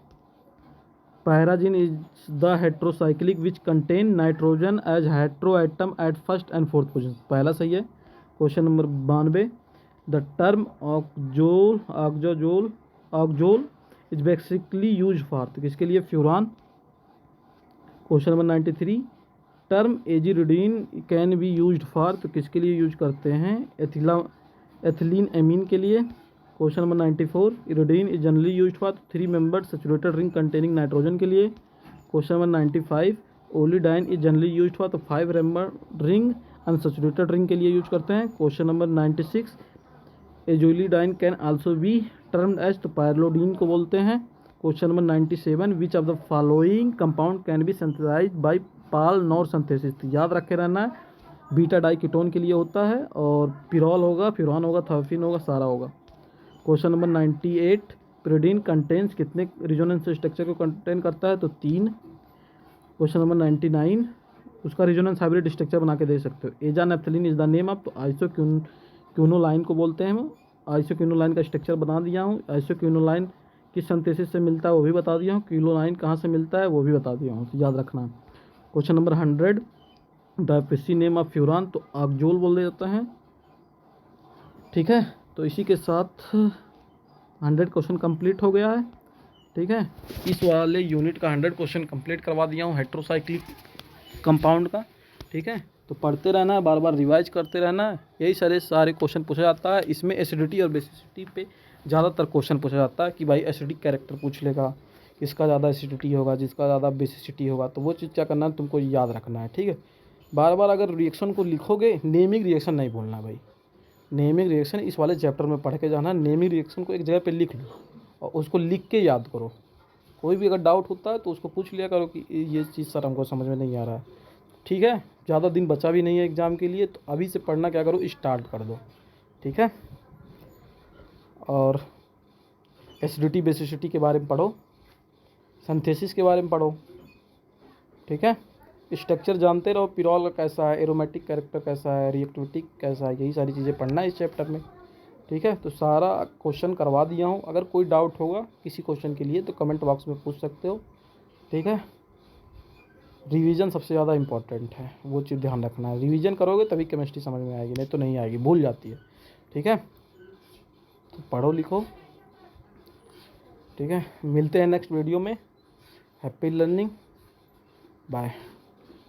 pyrazine is the heterocyclic which contain nitrogen as hetero atom at 1st and 4th position. पहला सही है। Question number 92, the term oxole is basically use for. तो किसके लिए, furan. Question number 93, term aziridine can be used for. तो किसके लिए use करते हैं, एथिलीन एमीन के लिए। Question number 94, iridine is generally used for 3 membered saturated ring containing nitrogen के लिए। Question number 95, olidine is generally use हुआ तो 5 रेमर रिंग अनसैचुरेटेड रिंग के लिए यूज करते हैं। Question number 96, azolidine can also be termed as, तो pyrrolidine को बोलते हैं। Question number 97, which of the following compound can be synthesize by Paal Knorr synthesis, तो याद रखे रहना है, बीटा डाइकीटोन के लिए होता है, और पिरॉल होगा, फ्यूरान होगा, थर्फिन होगा, सारा होगा। क्वेश्चन नंबर 98, pyridine कंटेन्स कितने रिजोनेंस स्ट्रक्चर को कंटेन करता है, तो 3। क्वेश्चन नंबर 99, उसका रिजोनेंस हाइब्रिड स्ट्रक्चर बना के दे सकते हो। एजा naphthalene is the name of, तो आइसोक्यूनोलाइन को बोलते हैं हम। आइसोक्यूनोलाइन का स्ट्रक्चर बना दिया हूँ। आइसोक्यूनोलाइन किस सिंथेसिस से मिलता है वो भी बता दिया हूँ। क्यूनोलाइन कहाँ से मिलता है वो भी बता दिया हूँ, तो याद रखना। Question number 100, the PC name of furan, तो आक्जोल बोल जाता है। ठीक है, तो इसी के साथ 100 क्वेश्चन कंप्लीट हो गया है। ठीक है, इस वाले यूनिट का 100 क्वेश्चन कंप्लीट करवा दिया हूँ हेट्रोसाइक्लिक कंपाउंड का। ठीक है, तो पढ़ते रहना है, बार बार रिवाइज करते रहना है। यही सारे क्वेश्चन पूछा जाता है। इसमें एसिडिटी और बेसिसिटी पे ज़्यादातर क्वेश्चन पूछा जाता है कि भाई एसिडिक कैरेक्टर पूछ लेगा, किसका ज़्यादा एसिडिटी होगा, जिसका ज़्यादा बेसिसिटी होगा, तो वो चीज़ क्या करना है, तुमको याद रखना है। ठीक है, बार बार अगर रिएक्शन को लिखोगे, नेमिंग रिएक्शन नहीं भूलना भाई। नेमिंग रिएक्शन इस वाले चैप्टर में पढ़ के जाना। नेमिंग रिएक्शन को एक जगह पे लिख लो और उसको लिख के याद करो। कोई भी अगर डाउट होता है तो उसको पूछ लिया करो कि ये चीज़ सर हमको समझ में नहीं आ रहा है। ठीक है, ज़्यादा दिन बचा भी नहीं है एग्ज़ाम के लिए, तो अभी से पढ़ना क्या करो, स्टार्ट कर दो। ठीक है, और एसिडिटी बेसिसिटी के बारे में पढ़ो, सिंथेसिस के बारे में पढ़ो। ठीक है, स्ट्रक्चर जानते रहो, पिरॉल का कैसा है, एरोमेटिक कैरेक्टर कैसा है, रिएक्टिविटी कैसा है, यही सारी चीज़ें पढ़ना है इस चैप्टर में। ठीक है, तो सारा क्वेश्चन करवा दिया हूँ। अगर कोई डाउट होगा किसी क्वेश्चन के लिए तो कमेंट बॉक्स में पूछ सकते हो। ठीक है, रिवीजन सबसे ज़्यादा इम्पॉर्टेंट है, वो चीज़ ध्यान रखना है। रिवीजन करोगे तभी केमिस्ट्री समझ में आएगी, नहीं तो नहीं आएगी, भूल जाती है। ठीक है, तो पढ़ो लिखो। ठीक है, मिलते हैं नेक्स्ट वीडियो में। Happy learning, bye.